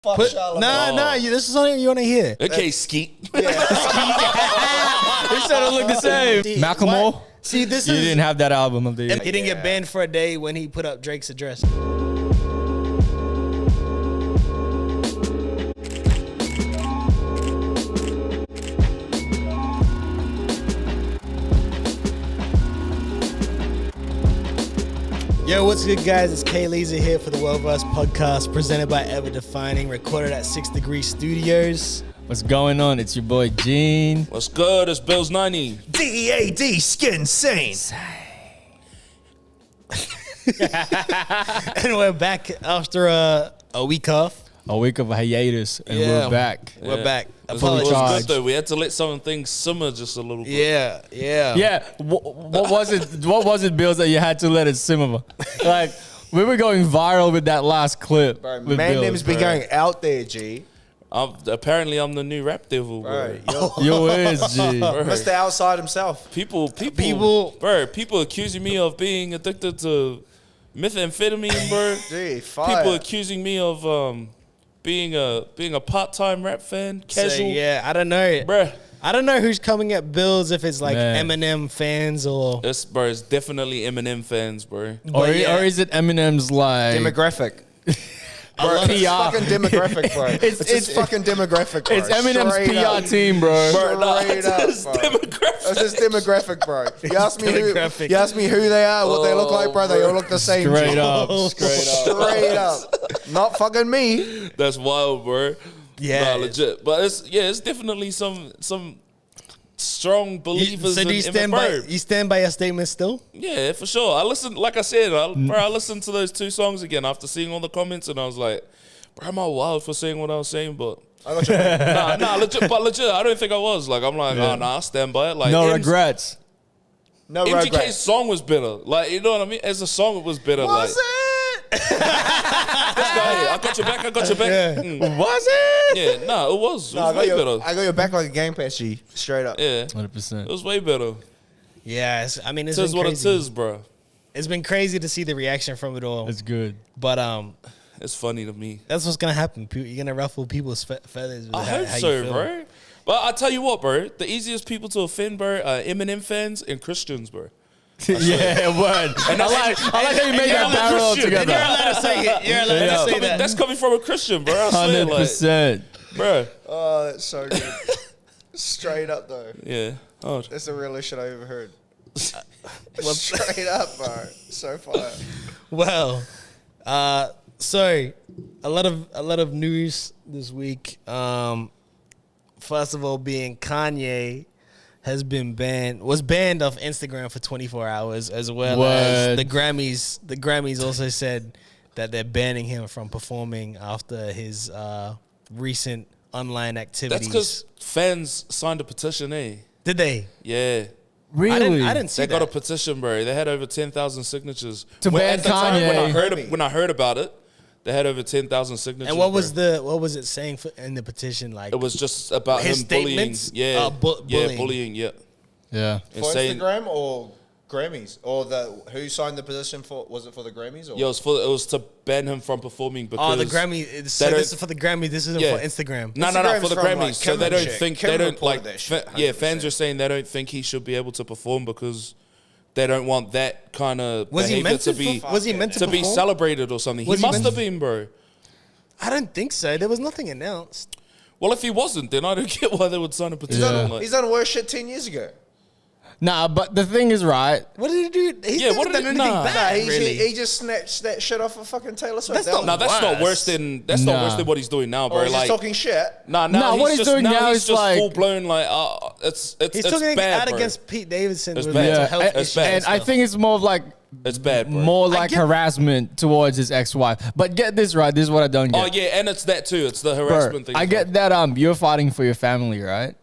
Fuck Charlamagne. Nah, this is something you want to hear. Okay, Skeet. They said it looked the same. Macklemore. See, this You is. didn't have that album of the year. He didn't get banned for a day when he put up Drake's address. Yo, what's good, guys? It's K Laser here for the World Verse podcast, presented by Ever Defining, recorded at 6 Degree Studios. What's going on? It's your boy Gene. What's good? It's Bills 90. DEAD Skin Sane. And we're back after a week off. A week of hiatus, and we're back. We're back. It Apologies. was good though. We had to let some things simmer just a little bit. Yeah. What was it? What was it, Bills, that you had to let it simmer? Like we were going viral with that last clip. Bro, with man, Bills, name's been going out there, G. Apparently, I'm the new rap devil, bro. Yo is G. Mr. Outside himself. People accusing me of being addicted to methamphetamine, bro. Gee, fire. People accusing me of being a part-time rap fan, casual. So, yeah, I don't know. Bruh. I don't know who's coming at Bills, if it's like Man. Eminem fans or... It's definitely Eminem fans, bro. Or is it Eminem's like Demographic. PR? It's fucking demographic, bro. It's fucking demographic, bro. It's Eminem's Straight PR up. team, bro. Straight up, It's bro. demographic. It's just demographic, bro. Demographic. You ask me who they are, what they look like, bro. They all look the same. Straight G. up. Straight up. Not fucking me. That's wild, bro. Yeah. Nah, legit. But it's definitely some strong believers So do you in stand the by bird. you stand by your statement still? Yeah, for sure. I listened, like I said, I listened to those two songs again after seeing all the comments, and I was like, bro, am I wild for saying what I was saying? But I got your nah, legit, I don't think I was. Like, I'm like, oh, nah, I stand by it. Like, No regrets. no MGK's regrets. song was better. Like, you know what I mean? As a song, it was better. Was like, it? this guy, I got your back. Yeah. Was it? Yeah, nah, it was. It No, was way better. I got your back like a game pass, G. Straight up. Yeah, 100%. it was way better. Yeah, I mean, it's It is been what crazy. it is, bro. It's been crazy to see the reaction from it all. It's good. But It's funny to me. that's what's gonna happen. You're gonna ruffle people's feathers. With I how hope you so, feel. bro. But I tell you what, bro. The easiest people to offend, bro, are Eminem fans and Christians, bro. Yeah, word. And I like how you made that parallel Christian. together. You're allowed to say it. You're allowed Yeah. to say that. That's coming from a Christian, bro. I swear, like, 100%. bro. Oh, that's so good. Straight up, though. Yeah. Oh, That's the realest shit I ever heard. Straight up, bro. So fire. Well, so a lot of news this week. First of all, being Kanye was banned off Instagram for 24 hours, as well as the Grammys. The Grammys also said that they're banning him from performing after his recent online activities. that's because fans signed a petition, eh? Did they? Yeah. Really? I didn't see They that. got a petition, bro. They had over 10,000 signatures. To ban at the time Kanye. when I heard about it, they had over 10,000 signatures. And what was bro. what was it saying in the petition? Like, It was just about his him bullying. statements? Yeah. Bullying. Bullying. Yeah. Yeah. And For saying, Instagram or Grammys? Or who signed the petition for, was it for the Grammys? Or? yeah, it was to ban him from performing because the Grammy. So they this don't- is for the Grammy. This isn't Yeah. for Instagram. No, Instagram's for the from, Grammys. like, So Kim they and don't shit. think Kim they don't reported like. that shit, Yeah, 100%. fans are saying they don't think he should be able to perform because they don't want that kind of Was he behavior meant to to? be Was he meant to be perform? celebrated or something. Was He he must meant have to- been, bro. I don't think so. There was nothing announced. Well, if he wasn't, then I don't get why they would sign a petition. Yeah. Like, He's done worse shit 10 years ago. Nah, but the thing is, right? What did he do? He's Yeah, never what did done he- anything nah. bad, He really. just snatched that shit off of fucking Taylor Swift. That's not- no, that's not worse. worse than not Nah. worse than what he's doing now, bro. Or he's Like, just talking shit. nah, Nah, what he's doing now he's is just like- full blown. Like, He's it's talking bad, out bro. against Pete Davidson It's with bad. mental Yeah, health and, issues. bad. I think it's more of like It's bad, bro. more like get- harassment towards his ex-wife. But get this right. This is what I don't get. Oh yeah, and it's that too. It's the Bro, harassment thing. I get that you're fighting for your family, right?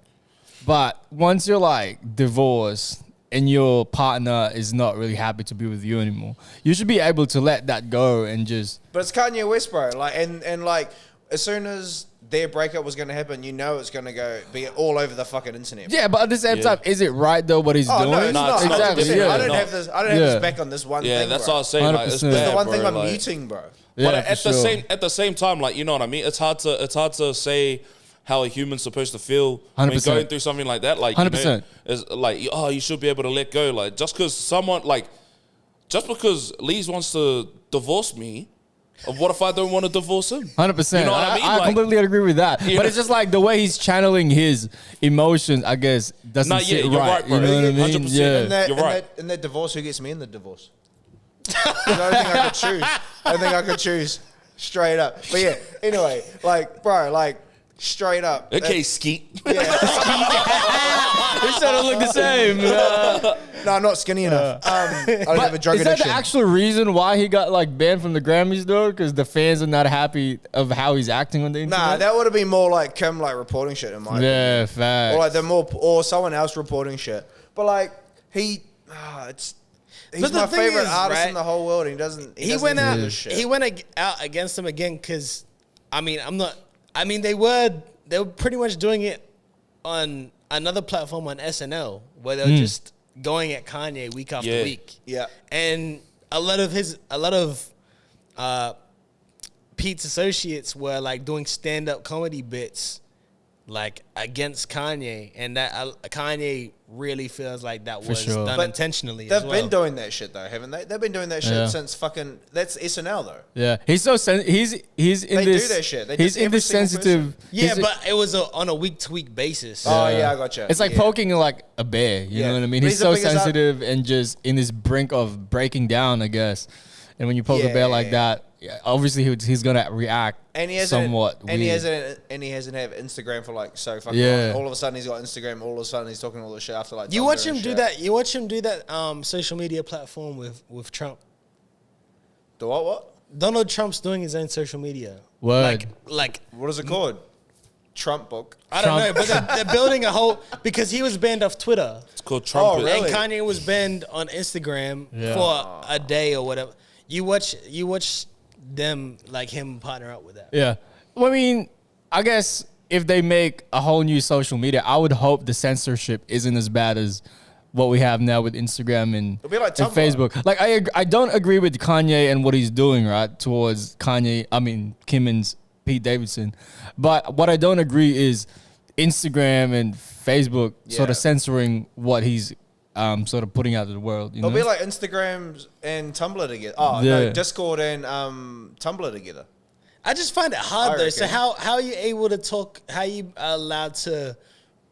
But once you're like divorced and your partner is not really happy to be with you anymore, you should be able to let that go and just But it's Kanye West, bro. Like, and like, as soon as their breakup was going to happen, you know it's going to be all over the fucking internet. yeah. But at the same Yeah. time, is it right though what he's Oh doing? no, it's not. Exactly. 100%. Yeah. I don't No. have this. I don't have Yeah. this back on this one Yeah, thing. that's bro. all I was saying. Like, it's 100%. bad, The one bro. thing I'm Like, muting, bro. Yeah, But for at the same time, like, you know what I mean? It's hard to say how a human's supposed to feel when 100%. going through something like that. Like, you know, 100%. is like, oh, you should be able to let go. Like, just because Lee's wants to divorce me, what if I don't want to divorce him? 100%. You know what I mean? I Like, completely agree with that. You But know- it's just like the way he's channeling his emotions, I guess, doesn't Nah, yeah, sit you're right. right, bro. You know what I mean? 100%. Yeah. You're right. In that divorce, who gets me in the divorce? I don't think I could choose. I don't think I could choose straight up. But yeah, anyway, like, bro, like, straight up. Okay, Skeet. They sort of look the same. No, not skinny enough. I don't have a drug Is that addiction. the actual reason why he got like banned from the Grammys though? Because the fans are not happy of how he's acting on the internet. Nah, that would have been more like Kim like reporting shit in my opinion. yeah, facts. Or like or someone else reporting shit. But like he's But the my thing favorite is, artist right, in the whole world. And he doesn't. He went out. do this shit. He went out against him again because, I mean, they were pretty much doing it on another platform on SNL where they were just going at Kanye week after Yeah. week. Yeah. And a lot of Pete's associates were like doing stand-up comedy bits like against Kanye, and that Kanye really feels like that was sure. done But intentionally. They've as well. been doing that shit though, haven't they? They've been doing that shit Yeah. since fucking. That's SNL though. Yeah, he's so he's in They this. do that shit. They He's just in this every single sensitive. Yeah, he's- but it was on a week-to-week basis. Oh yeah, I gotcha. It's like Yeah. poking like a bear. You Yeah. know what I mean? But He's he's the so biggest sensitive and just in this brink of breaking down, I guess. And when you poke a bear like Yeah. that, yeah, obviously he's gonna react And he hasn't, somewhat and he weird. hasn't had Instagram for like so fucking Yeah. long. All of a sudden he's got Instagram. All of a sudden he's talking all this shit after like. You Tumblr watch and him do shit. that. You watch him do that social media platform with Trump. The what? Donald Trump's doing his own social media. Word. Like What is it called? Trump book. I don't Trump. know, but they're building a whole because he was banned off Twitter It's called Trumpet. Oh, really? and Kanye was banned on Instagram Yeah. for a day or whatever. You watch them like him partner up with that. Yeah. Well, I mean, I guess if they make a whole new social media, I would hope the censorship isn't as bad as what we have now with Instagram and, It'll be like and Tumblr. Facebook. Like I don't agree with Kanye and what he's doing, right, towards Kim and Pete Davidson. But what I don't agree is Instagram and Facebook sort Yeah. of censoring what he's sort of putting out to the world. You It'll know? be like Instagram and Tumblr together. Oh Yeah. no, Discord and Tumblr together. I just find it hard I though. So reckon. how are you able to talk? How you are allowed to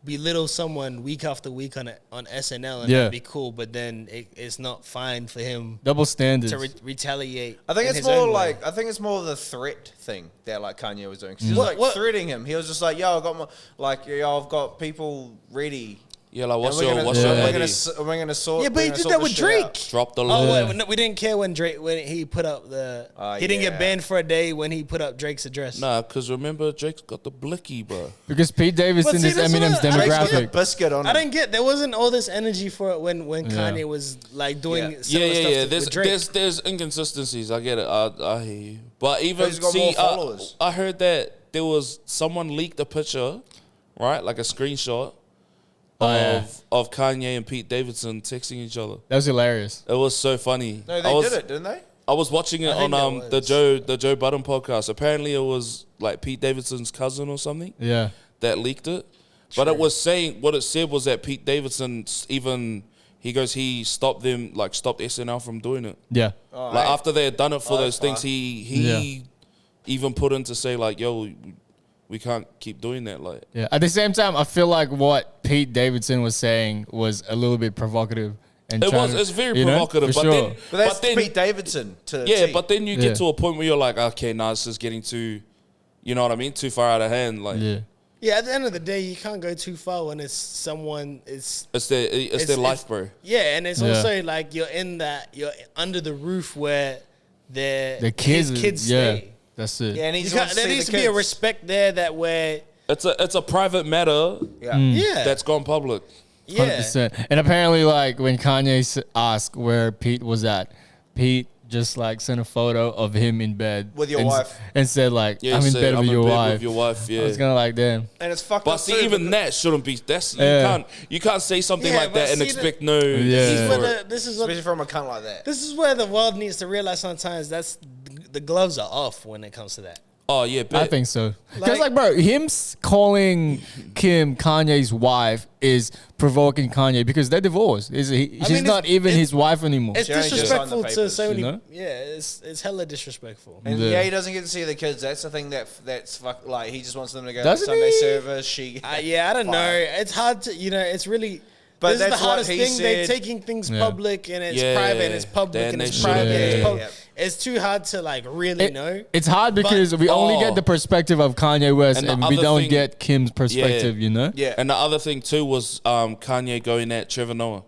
belittle someone week after week on SNL and Yeah. that'd be cool, but then it's not fine for him double standards. to retaliate. I think in it's his own more way. like the threat thing that like Kanye was doing. 'Cause he was What- like threatening him. He was just like, "Yo, I got I've got people ready. Yeah, like what's And your we're what's gonna, your we're lady? gonna we're gonna sort. Yeah, but we're he gonna did sort that this with shit Drake. out." Drop the Oh, load. wait, no, we didn't care when he put up the. he didn't yeah. get banned for a day when he put up Drake's address. Nah, because remember, Drake's got the blicky, bro. Because Pete Davidson But see, is that's what Eminem's I- Drake's Drake's got a demographic. biscuit on I him. didn't get there wasn't all this energy for it when Yeah. Kanye was like doing Yeah. similar stuff Yeah. with Drake. There's inconsistencies. I get it. I hear you. But even He's got see, more followers. I heard that there was someone leaked a picture, right, like a screenshot Oh, yeah. of Kanye and Pete Davidson texting each other. That was hilarious. It was so funny. No, I they was, did it, didn't they? I was watching it I think on that the Joe Budden podcast. Apparently, it was like Pete Davidson's cousin or something Yeah. that leaked it. But it was saying what it said was that Pete Davidson he stopped SNL from doing it. Yeah. Oh, Like hey. after they had done it for Oh, those that's things, he even put in to say like, "Yo, we can't keep doing that." Like, Yeah. At the same time, I feel like what Pete Davidson was saying was a little bit provocative. And it's very you know, provocative. for But sure. then, But that's but then Pete Davidson to the yeah, T. but then you Yeah. get to a point where you're like, okay, nah, this is getting too, you know what I mean, too far out of hand. Like, Yeah. Yeah, at the end of the day, you can't go too far when it's someone. It's it's their life, bro. yeah, and it's Yeah. also like you're under the roof where The kids, his kids yeah, stay. that's it. yeah, and You he's can't- there needs to be a respect there that where It's a private matter Yeah. yeah that's gone public. yeah 100%. And apparently, like when Kanye asked where Pete was at, Pete just like sent a photo of him in bed With your and wife. and said like, Yeah, "I'm in so bed with your wife." With your wife, yeah. I was kind of like, "Damn." And it's fucked But up see, too, even because- that shouldn't be. That's Yeah. you can't say something Yeah, like but that and see expect no. Yeah. This is for what it. this is what especially from a cunt like that. this is where the world needs to realize sometimes that's the gloves are off when it comes to that. Oh yeah, I bet. think so. Because, Like- bro, him calling Kim Kanye's wife is provoking Kanye because they're divorced. She's mean, not even it's- his wife anymore. It's She only just disrespectful signed the to so papers, many. you know? Yeah, it's hella disrespectful. And Yeah. yeah, he doesn't get to see the kids. That's the thing that's like he just wants them to go to Doesn't Sunday he? service. She, Yeah, I don't know. Fire. It's hard to, it's really. But This is the that's what hardest he thing. They're said. taking things Yeah. public and it's Yeah, private and it's public then and they it's should've- private. And it's Yeah. public. Yeah. It's too hard to like really know. It's hard because we only get the perspective of Kanye West And and, the we other don't thing- get Kim's perspective, you know? yeah. And the other thing too was Kanye going at Trevor Noah.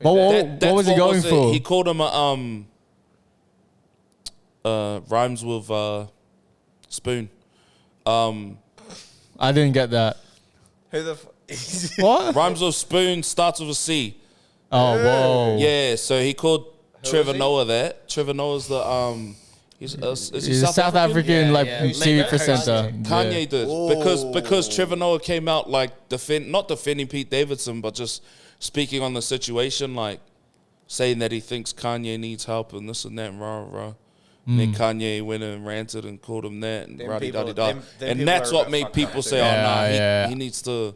But what was he going it. for? He called him rhymes with spoon. I didn't get that. Who the? What? Rhymes with spoon starts with a C. Oh, whoa. Yeah, so he called Trevor is he? Noah that. Trevor Noah's the is he He's a South African, Yeah, like, yeah. TV Late- presenter. Kanye Yeah. did because Trevor Noah came out like not defending Pete Davidson, but just speaking on the situation, like saying that he thinks Kanye needs help and this and that and rah rah. And then Kanye went and ranted and called him that and Them rah people- da da. them And people that's are a what bit made fucked people up say, too. "Oh Yeah, no, yeah. he needs to,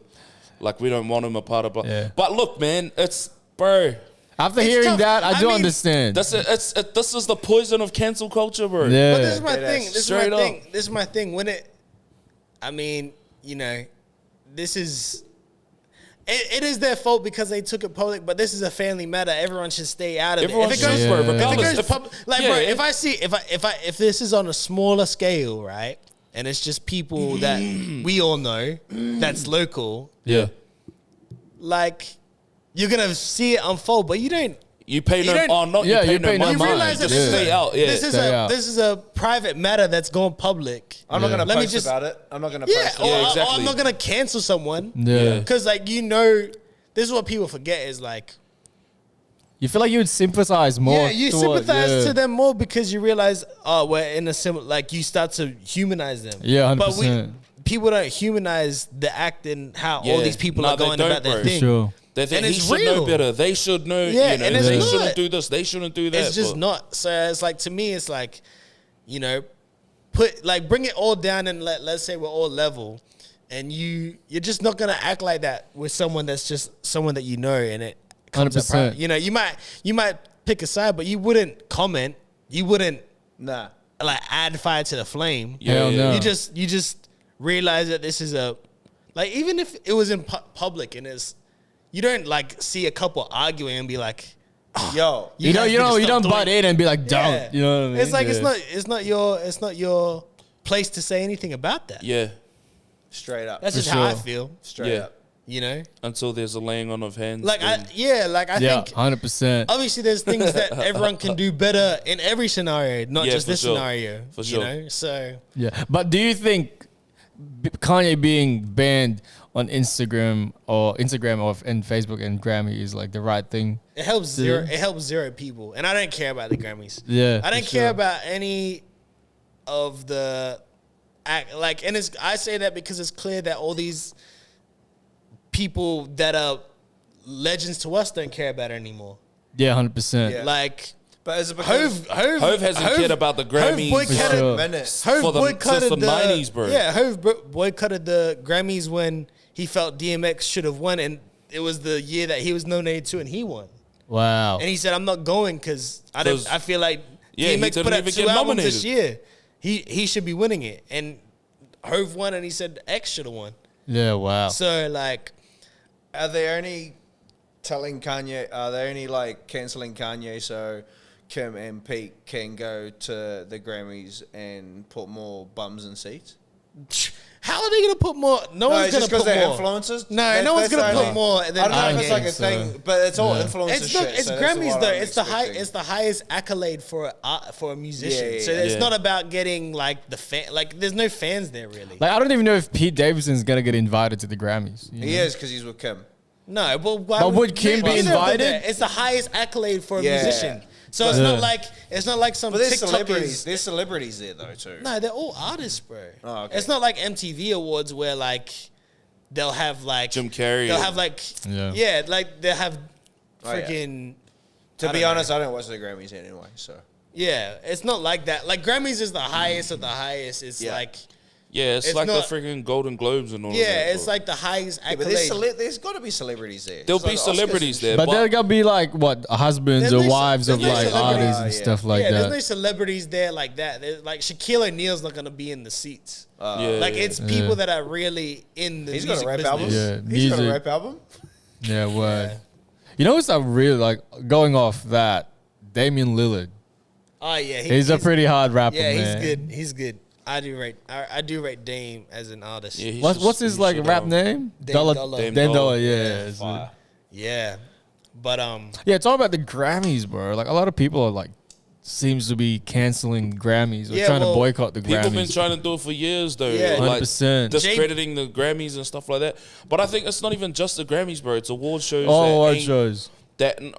like, we don't want him a part of." Yeah. But look, man, it's bro. After It's hearing tough. that, I I do mean, understand. This is the poison of cancel culture, bro. Yeah. But this is my Dead thing. ass. This is my Straight up. thing. This is my thing. When it, I mean, this is. It is their fault because they took it public, but this is a family matter. Everyone should stay out of Everyone it. If it should, goes, Yeah. bro. If it Regardless, goes public, like, yeah, bro, if this is on a smaller scale, right, and it's just people that we all know that's local, yeah. like, you're gonna see it unfold, but you don't. You pay You no, don't- oh, not Yeah, you you pay pay no no You mind. realize that Just this is stay out. Yeah, Stay out. this is a private matter that's gone public. I'm not gonna Let me post just- about it. I'm not gonna Yeah, post or, it. Yeah, or exactly. I'm not gonna cancel someone. Yeah. Because, like, this is what people forget is, like, You feel like you would sympathize more. yeah, you toward- sympathize yeah. to them more because you realize, oh, we're in a similar, like, you start to humanize them. Yeah, But 100%. people don't humanize the act and how all Yeah. these people No, are they going don't, about their bro. thing. Sure. They think And he it's should know real. better. They should know. Yeah, you know, and it's they not. shouldn't do this. They shouldn't do that. It's just but- not. So it's like, to me, it's like, bring it all down and let's say we're all level, and you're just not gonna act like that with someone that's just someone that you know, and it comes up 100%. right. You might pick a side, but you wouldn't comment. You wouldn't Nah. like add fire to the flame. Yeah, Hell yeah. no. You just realize that this is like, even if it was in public and you don't like see a couple arguing and be like, Yo. You guys need to stop don't doing butt in and be like, don't. Yeah. You know what I mean? It's like Yeah. it's not your place to say anything about that. Yeah, Straight up. That's For just how I sure. feel. Straight yeah. up. Until there's a laying on of hands. Like then- I Yeah, think 100%. obviously there's things that everyone can do better in every scenario, not Yeah, just for this sure. scenario. For sure. You know, so Yeah. But do you think Kanye being banned on Instagram and Facebook and Grammy is like the right thing? it helps zero people, and I don't care about the Grammys. Yeah, I don't for care sure. about any of the act, like, and I say that because it's clear that all these people that are legends to us don't care about it anymore. Yeah, 100%. Yeah. Like But is it because Hove hasn't cared about the Grammys Hove For sure. minutes? Hove for the- boycotted since the 90s, bro. Yeah, Hove boycotted the Grammys when he felt DMX should have won, and it was the year that he was nominated to, and he won. Wow. And he said, "I'm not going because I 'Cause- feel like Yeah, he DMX didn't put out even 2 get albums this nominated. year. He should be winning it, and Hove won, and he said X should have won. Yeah, wow. So like, Are they only telling Kanye? Are they only like canceling Kanye so Kim and Pete can go to the Grammys and put more bums in seats? how are they gonna put more? No No, one's it's gonna just because put they're more. influencers. No, no one's that's gonna the put only- more I than don't know if it's Kanye. like a So, thing, but it's all yeah. influencer It's not. shit. It's so that's Grammys what though. I'm It's the high. expecting. It's the highest accolade for a musician. Yeah, so yeah, it's yeah. not about getting like the fan. Like there's no fans there really. Like, I don't even know if Pete Davidson's gonna get invited to the Grammys. you He know? is because he's with Kim. No, but why But would Kim be neither of them invited? there. It's the highest accolade for a Yeah. musician. So it's Yeah. not like some But there's TikTokers. celebrities. There's celebrities there though too. No, they're all artists, bro. Oh, okay. It's not like MTV Awards where like they'll have like Jim Carrey. They'll have like Yeah. like they'll have Oh, yeah. freaking. To I be don't honest, know. I don't watch the Grammys anyway. So Yeah, it's not like that. Like Grammys is the highest of the highest. It's Yeah. like Yeah, it's like not- the freaking Golden Globes and all. yeah, of that, it's bro. like the highest Yeah, but accolade. there's got to be celebrities there. There'll It's be like Oscars and celebrities shit. there, But but there gotta be like what husbands There's or no- wives of there's no like celebrities. artists and Yeah. stuff like yeah, that. there's no celebrities there like that. There's, like Shaquille O'Neal's not gonna be in the seats. yeah, Like yeah. it's people that are really in the He's music got a rap business. album. Yeah, He's got a music. rap album. Yeah, word. You know what's I really like going off that? Damian Lillard. Oh yeah, He's a pretty hard rapper, yeah. man. He's good. He's good. I do rate Dame as an artist. Yeah, he What's should- his he like should, rap name? Dame Dollar. Dame Dame Dollar. Dollar, yeah. So- Fire. Yeah, but Yeah, it's all about the Grammys, bro. Like a lot of people are like seems to be canceling Grammys or Yeah, trying well, to boycott the People been Grammys. trying to do it for years, though. Yeah. like 100%. discrediting the Grammys and stuff like that. But I think it's not even just the Grammys, bro. It's award shows. All that award ain't- shows.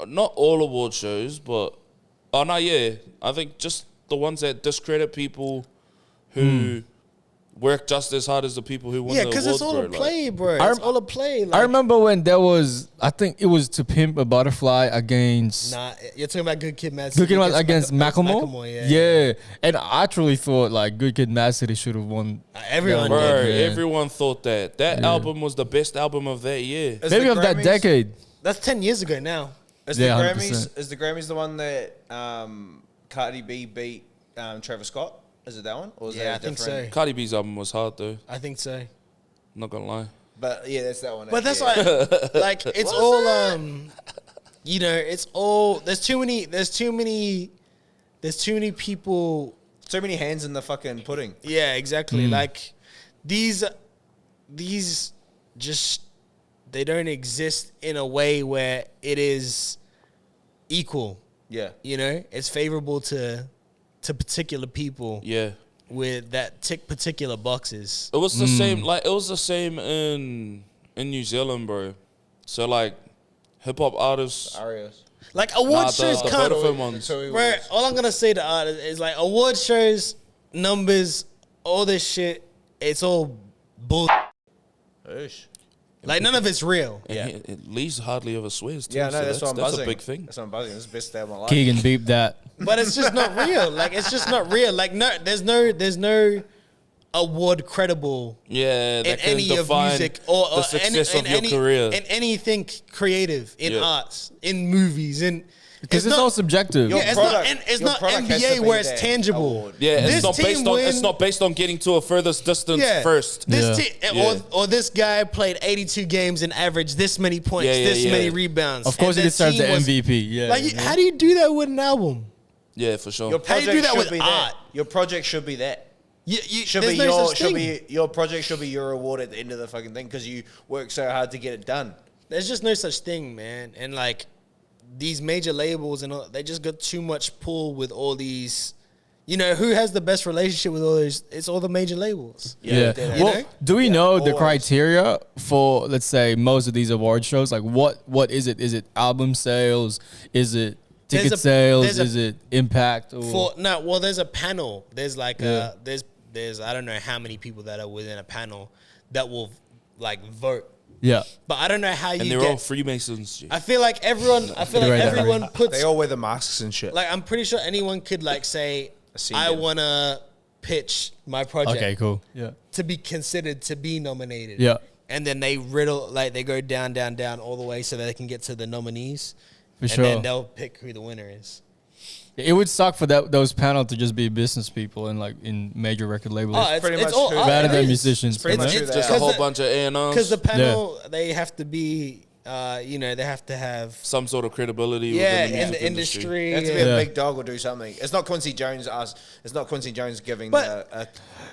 Not all award shows, but no, yeah. I think just the ones that discredit people who work just as hard as the people who won yeah, the because awards, it's all a bro. play, bro. I It's all a play. Like, I remember when there was, I think it was To Pimp a Butterfly against Nah, you're talking about Good Kid, Mad Good City Kid against Macklemore. Yeah, and I truly thought like Good Kid, Mad City should have won. Everyone Bro, did. Yeah. everyone thought that. That album was the best album of that year. Is Maybe the of that Grammys- decade. That's 10 years ago now. Is Yeah, the 100%. Grammys? Is the Grammys the one that Cardi B beat Travis Scott? Is it that one? Or is Yeah, that I a think different? so. Cardi B's album was hard, though. I think so. Not gonna lie. But yeah, that's that one. But that's yeah. like it's all you know, it's all there's too many people. Too many hands in the fucking pudding. Yeah, exactly. Like these just they don't exist in a way where it is equal. Yeah. You know, it's favorable to particular people Yeah. with that tick particular boxes. It was the same. Like it was the same in New Zealand, bro. So like, hip hop artists. Arios. Like award Nah, shows the can't. Vodafone ones. Bro, all I'm gonna say to artists is like award shows, numbers, all this shit. It's all bull. Oosh. Like none of it's real. Yeah. Lee's hardly ever swears. Too, Yeah, no, so that's why I'm that's buzzing. a big thing. That's why I'm buzzing. This is the best day of my life. Keegan beep that. But it's just not real. Like it's just not real. Like there's no award credible Yeah, in that can any of define music or the success of your any, career. in anything creative in Yeah. arts, in movies, in Because it's all subjective. Your yeah, it's product- not and it's your not product has NBA to be where it's that tangible. award. Yeah, This it's not team based on. win- It's not based on getting to a furthest distance first. This Yeah. team or this guy played 82 games and averaged this many points, Yeah, yeah, this yeah. many rebounds. Of course, and he the deserves the team was- MVP. Yeah. Like, how do you do that with an album? Yeah, for sure. Your How you project do that should with be art? that. Your project should be that. Should there's be no your such should thing. be your project should be your award at the end of the fucking thing because you work so hard to get it done. There's just no such thing, man. And like these major labels and all, they just got too much pull with all these. You know who has the best relationship with all these? It's all the major labels. Yeah. dead You Well, know? do we know the always. criteria for, let's say, most of these award shows? Like, what is it? Is it album sales? Is it ticket There's a- sales? there's a- Is it impact? Or Well, there's a panel. There's like Yeah. there's I don't know how many people that are within a panel that will like vote. yeah. But I don't know how you and they're get. all Freemasons. G. I feel like everyone. I feel like Right, everyone puts. They all wear the masks and shit. Like I'm pretty sure anyone could like say, seen I them. wanna pitch my project Okay. Cool. Yeah. to be considered to be nominated. Yeah. And then they they go down all the way so that they can get to the nominees. For and sure. then they'll pick who the winner is. It would suck for those panel to just be business people and like in major record labels. Oh, pretty it's much all who- art. Better It than is. musicians. pretty you much know? who they Just are. a whole bunch of Because A&Rs. the panel, they have to be, you know, they have to have, Some sort of credibility yeah, within the in music the industry. It has to be Yeah. a big dog or do something. It's not Quincy Jones It's not Quincy Jones giving But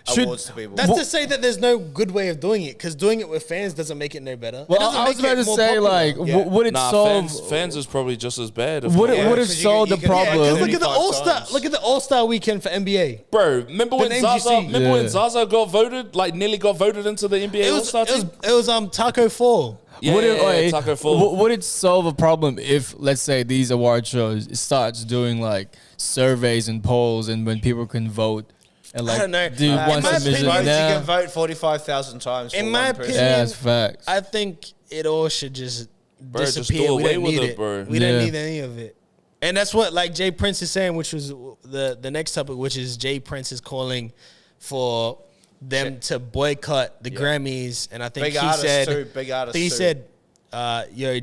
should- awards to people. That's to say that there's no good way of doing it, because doing it with fans doesn't make it no better. Well, It doesn't I was make it about to more say, popular. like, Yeah. would it Nah, solve? fans is probably just as bad. if Would not it Yeah, would have 'cause you solved can- the you can- yeah, 'cause problem? Look at the 25 All-Star. times. Look at the All-Star weekend for NBA. Bro, remember when names you Zaza? see. Remember when Yeah. Zaza got voted? Like nearly got voted into the NBA It All was Star team. Taco Fall. Yeah, would it, yeah, wait, Taco Fall. would it solve a problem if, let's say, these award shows starts doing like surveys and polls, and when people can vote and like don't know. do In one my submission? opinion- You Nah. can vote 45,000 times. In for my one person. opinion- Yeah, that's facts. I think it all should just Bro, just disappear. do We away don't with need it, it, bro. We don't Yeah. need any of it. And that's what like Jay Prince is saying, which was the next topic, which is Jay Prince is calling for them to boycott the Grammys, and I think Big he artists said, too, big artists he too. said,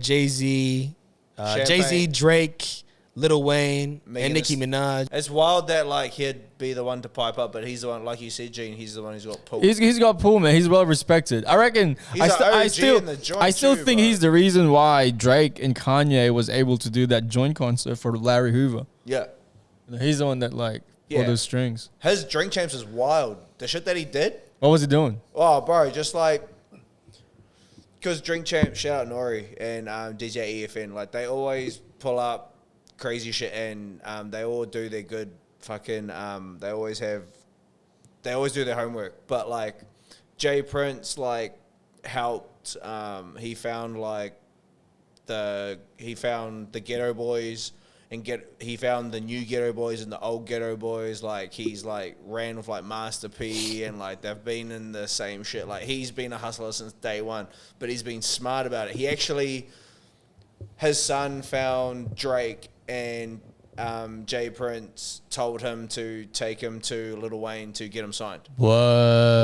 Jay-Z, Champagne. Drake, Lil Wayne, Megan and Nicki Thee- Minaj. It's wild that like he'd be the one to pipe up, but he's the one, like you said, Gene. He's the one who's got pulled. He's got pull, man. He's well respected. I reckon. He's I, a st- I OG still in the joint I still too, think bro. he's the reason why Drake and Kanye was able to do that joint concert for Larry Hoover. Yeah, He's the one that like Yeah. pulled those strings. his Drink Champs is wild. The shit that he did. What was he doing? Oh, bro, just like because Drink Champs, shout out Nori and DJ EFN, like they always pull up crazy shit, and they all do their good fucking. They always do their homework, but like Jay Prince like helped. He found the Ghetto Boys. He found the new Ghetto Boys and the old Ghetto Boys. Like he's like ran with like Master P, and like they've been in the same shit. Like he's been a hustler since day one, but he's been smart about it. He actually, his son found Drake, and Jay Prince told him to take him to Lil Wayne to get him signed, What?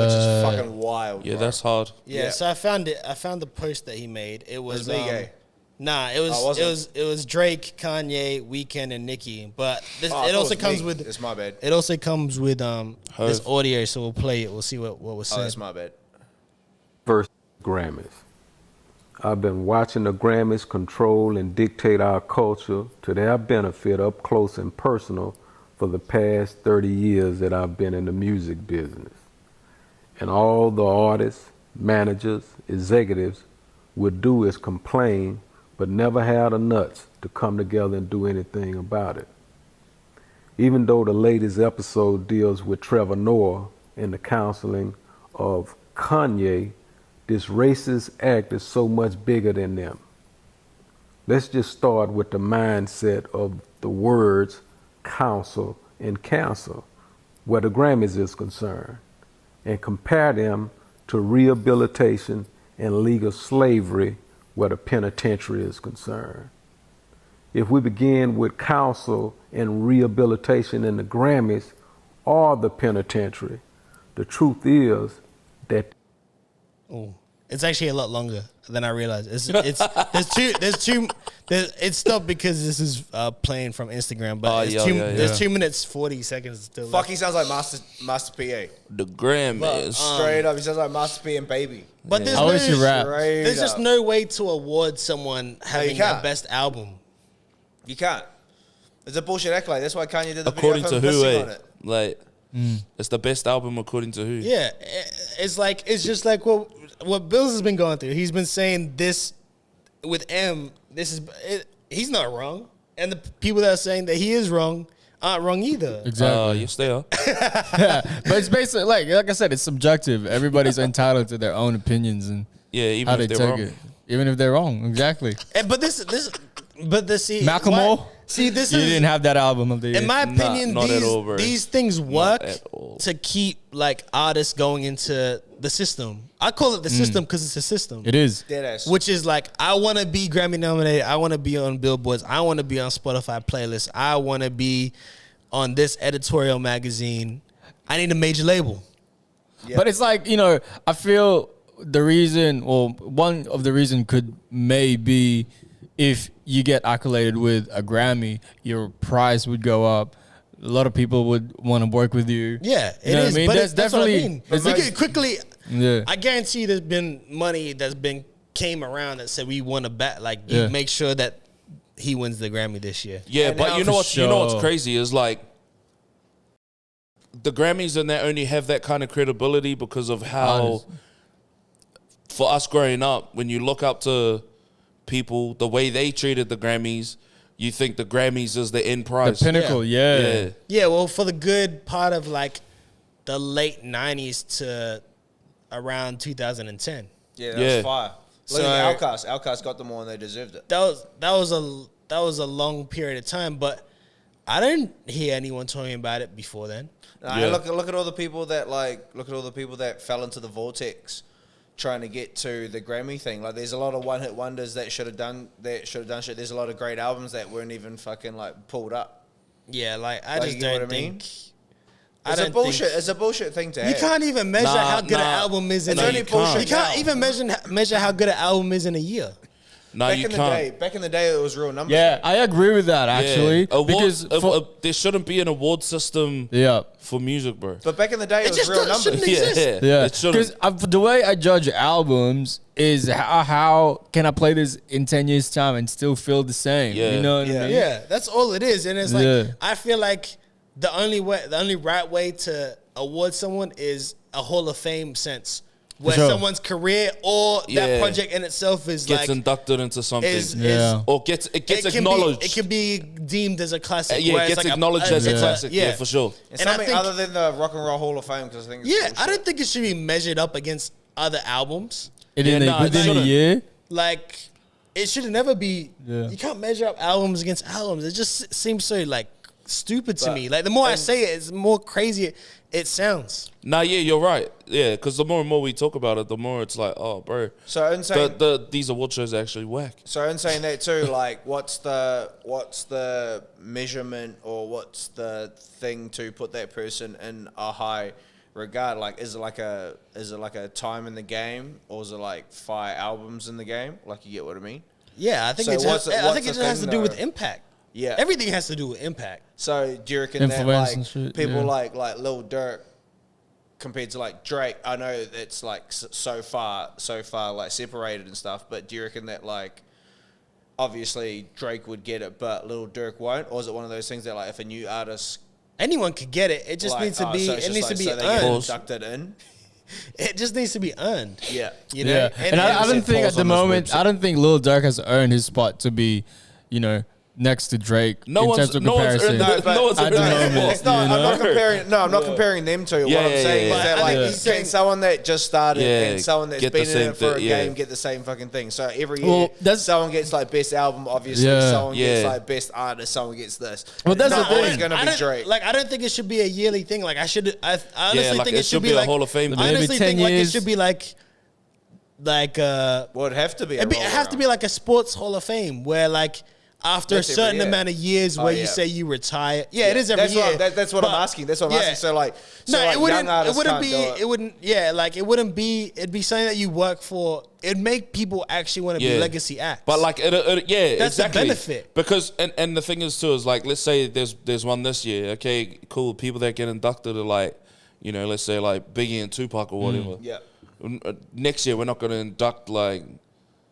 which is fucking wild. Yeah, bro. that's hard. Yeah, so I found it. I found the post that he made. It was me gay. Nah, it was Oh, was it was Drake, Kanye, Weeknd, and Nicki. But this, Oh, I it thought also was comes me. with It's my bad. it also comes with this Hove. audio. So we'll play it. We'll see what was Oh, said. that's my bad. First, Grammys. I've been watching the Grammys control and dictate our culture to their benefit up close and personal for the past 30 years that I've been in the music business. And all the artists, managers, executives would do is complain, but never had the nuts to come together and do anything about it. Even though the latest episode deals with Trevor Noah and the counseling of Kanye, this racist act is so much bigger than them. Let's just start with the mindset of the words counsel and cancel, where the Grammys is concerned, and compare them to rehabilitation and legal slavery, where the penitentiary is concerned. If we begin with counsel and rehabilitation in the Grammys or the penitentiary, the truth is that Ooh. It's actually a lot longer than I realized. It stopped because this is playing from Instagram, but there's 2 minutes 40 seconds still. Fuck, he sounds like Master PA. The Grammys. Straight up, he sounds like Master P and Baby. But there's How is your rap? Straight there's just up. no way to award someone having the can't. best album. You can't. It's a bullshit accolade. That's why Kanye did the According video to of him who, pissing eh? on it. Like, it's the best album according to who? Yeah, it's just like what Bills has been going through. He's been saying this with M. He's not wrong, and the people that are saying that he is wrong aren't wrong either. Exactly. Yes, they are. But it's basically like I said, it's subjective. Everybody's entitled to their own opinions and Yeah, even how they if they're take wrong. it, even if they're wrong. Exactly. See, Malcolm why- Moore? See, this You is didn't have that album of the year. in my opinion. not at all, bro. These things work at all. to keep like artists going into the system. I call it the system because it's a system. It is. Deadass. Which is like, I want to be Grammy nominated. I want to be on billboards. I want to be on Spotify playlists. I want to be on this editorial magazine. I need a major label. Yeah. But it's like, I feel the reason, or one of the reason could maybe if you get accoladed with a Grammy, your price would go up. A lot of people would want to work with you. Yeah, You know what I mean? But That's that's what I definitely- mean. it's We like- could quickly. Yeah. I guarantee there's been money that's been came around that said we want to bet, like Yeah. make sure that he wins the Grammy this year. Yeah, And but now you know for what? You know what's sure. crazy is like the Grammys and they only have that kind of credibility because of how, Artists. for us growing up, when you look up to people, the way they treated the Grammys, you think the Grammys is the end The prize. pinnacle, yeah. Yeah, well, for the good part of like the late 90s to around 2010. Yeah, that Yeah. was fire. Look So- at Outkast. Outkast got them all and they deserved it. That was a long period of time, but I didn't hear anyone talking about it before then. Nah, Yeah. look at all the people that fell into the vortex trying to get to the Grammy thing. Like, there's a lot of one-hit wonders that should have done shit. There's a lot of great albums that weren't even fucking like pulled up. Yeah, like I Like, just you know what don't I mean? think. It's a bullshit. It's a bullshit thing to have. You can't even measure how good an album is in It's a only year. bullshit You can't now. even measure how good an album is in a year. No, Back you in the can't. day, it was real numbers. Yeah, I agree with that Yeah. actually. Awards, Because there shouldn't be an award system yeah. for music, bro. But back in the day, it was just real shouldn't numbers. exist. Yeah, It shouldn't. because the way I judge albums is how can I play this in 10 years' time and still feel the same? Yeah. You know what I Yeah. mean? Yeah, that's all it is. And it's like Yeah. I feel like the only right way to award someone is a Hall of Fame sense. Where sure. someone's career or Yeah. that project in itself is Gets like inducted into something. Yeah. Or gets it can acknowledged. it can be deemed as a classic. Yeah, where it it's gets like acknowledged as a Yeah. classic. Yeah, for sure. It's And I something think- other than the Rock and Roll Hall of Fame, because I think it's Yeah, bullshit. I don't think it should be measured up against other albums. And Yeah, nah, it within a shouldn't. year. Like it should never be. Yeah. You can't measure up albums against albums. It just seems so like stupid to But- me. Like the more I say it, it's more crazy it sounds. Nah, yeah, you're right. Yeah, because the more and more we talk about it, the more it's like, oh, bro, So in saying, these award shows are actually whack. so in saying that too, like, what's the measurement or what's the thing to put that person in a high regard? Like, is it like a time in the game, or is it like 5 albums in the game? Like, you get what I mean? Yeah, I think So it just, what's I think the it just has thing, to do with though? impact. Yeah. Everything has to do with impact. So do you reckon that Influence like and shit, people yeah. like Lil Durk compared to like Drake? I know it's like so far like separated and stuff, but do you reckon that like obviously Drake would get it, but Lil Durk won't, or is it one of those things that like if a new artist Anyone could get it. It just like, needs to oh, be. so it's It just needs to like, be so they get earned. inducted in? It just needs to be earned. Yeah. You know. Yeah, and I don't think at pause the on this moment, website. I don't think Lil Durk has earned his spot to be, next to Drake in terms of comparison. No, no one's at the moment, It's not. you know? I'm not comparing them to. Yeah, what I'm yeah, saying yeah, is yeah. that I like think he's can saying- someone that just started Yeah, and someone that's get the been in same it for a thing, yeah. game get the same fucking thing. So every Well, year, that's- someone gets like best album. Obviously, Yeah. someone gets Yeah. like best artist. Someone gets this. Well, that's It's the not always thing. going to I be don't- Drake. Like I don't think it should be a yearly thing. Like I honestly like think it should be a like Hall of Fame I thing. honestly Maybe think 10 like it years. should be like Well, it'd have to be. it have to be like a sports Hall of Fame where like after That's a every certain year. amount of years Oh, where yeah. you say you retire. Yeah, it is every That's year. That's what But- I'm asking. That's what I'm yeah. asking. So like, No, like it wouldn't. young artists It wouldn't can't be. do it. It wouldn't. Yeah, like it wouldn't be. It'd be something that you work for. It'd make people actually want to be Yeah. legacy acts. But like, yeah, That's the exactly. benefit. Because and the thing is too is like, let's say there's one this year. Okay, cool. People that get inducted are like, let's say like Biggie and Tupac or whatever. Yeah. Next year we're not going to induct like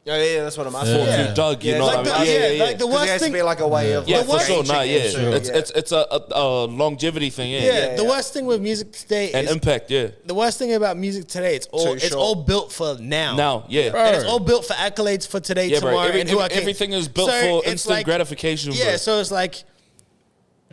Yeah, that's what I'm asking. Fortune Yeah. Doug. You Yeah, know like what the- I mean? yeah, like the 'Cause worst it has thing. to be like a way of Yeah, like for sure. gauging Nah, yeah. it. It's a longevity thing. Yeah, the yeah. worst thing with music today And is impact. Yeah. the worst thing about music today. It's Too short. all built for now. Now, yeah. And it's all built for accolades for today, Yeah, bro. tomorrow, and who I can. Everything is built So for it's instant like- gratification. Yeah, bro. so it's like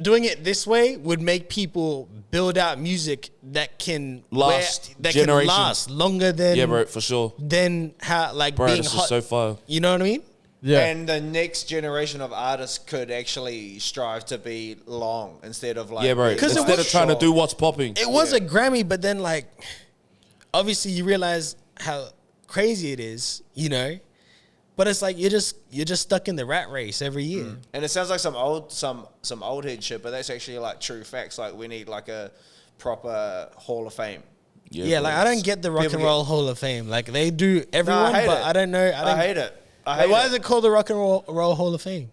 doing it this way would make people build out music that can Last that generation. can last longer than Yeah, bro, for sure. than how like Bro, being this hot. is so fire. You know what I mean? Yeah. And the next generation of artists could actually strive to be long instead of like Yeah, bro. Because it Instead was of trying to short. do what's popping. It was a Grammy, but then like obviously you realize how crazy it is, But it's like you're just stuck in the rat race every year. And it sounds like some old head shit, but that's actually like true facts. Like we need like a proper Hall of Fame. Yeah, bro. like I don't get the Rock People and Roll Hall of Fame. Like they do everyone, hate but it. I don't know. I hate it. Like, why is it called the Rock and Roll Hall of Fame?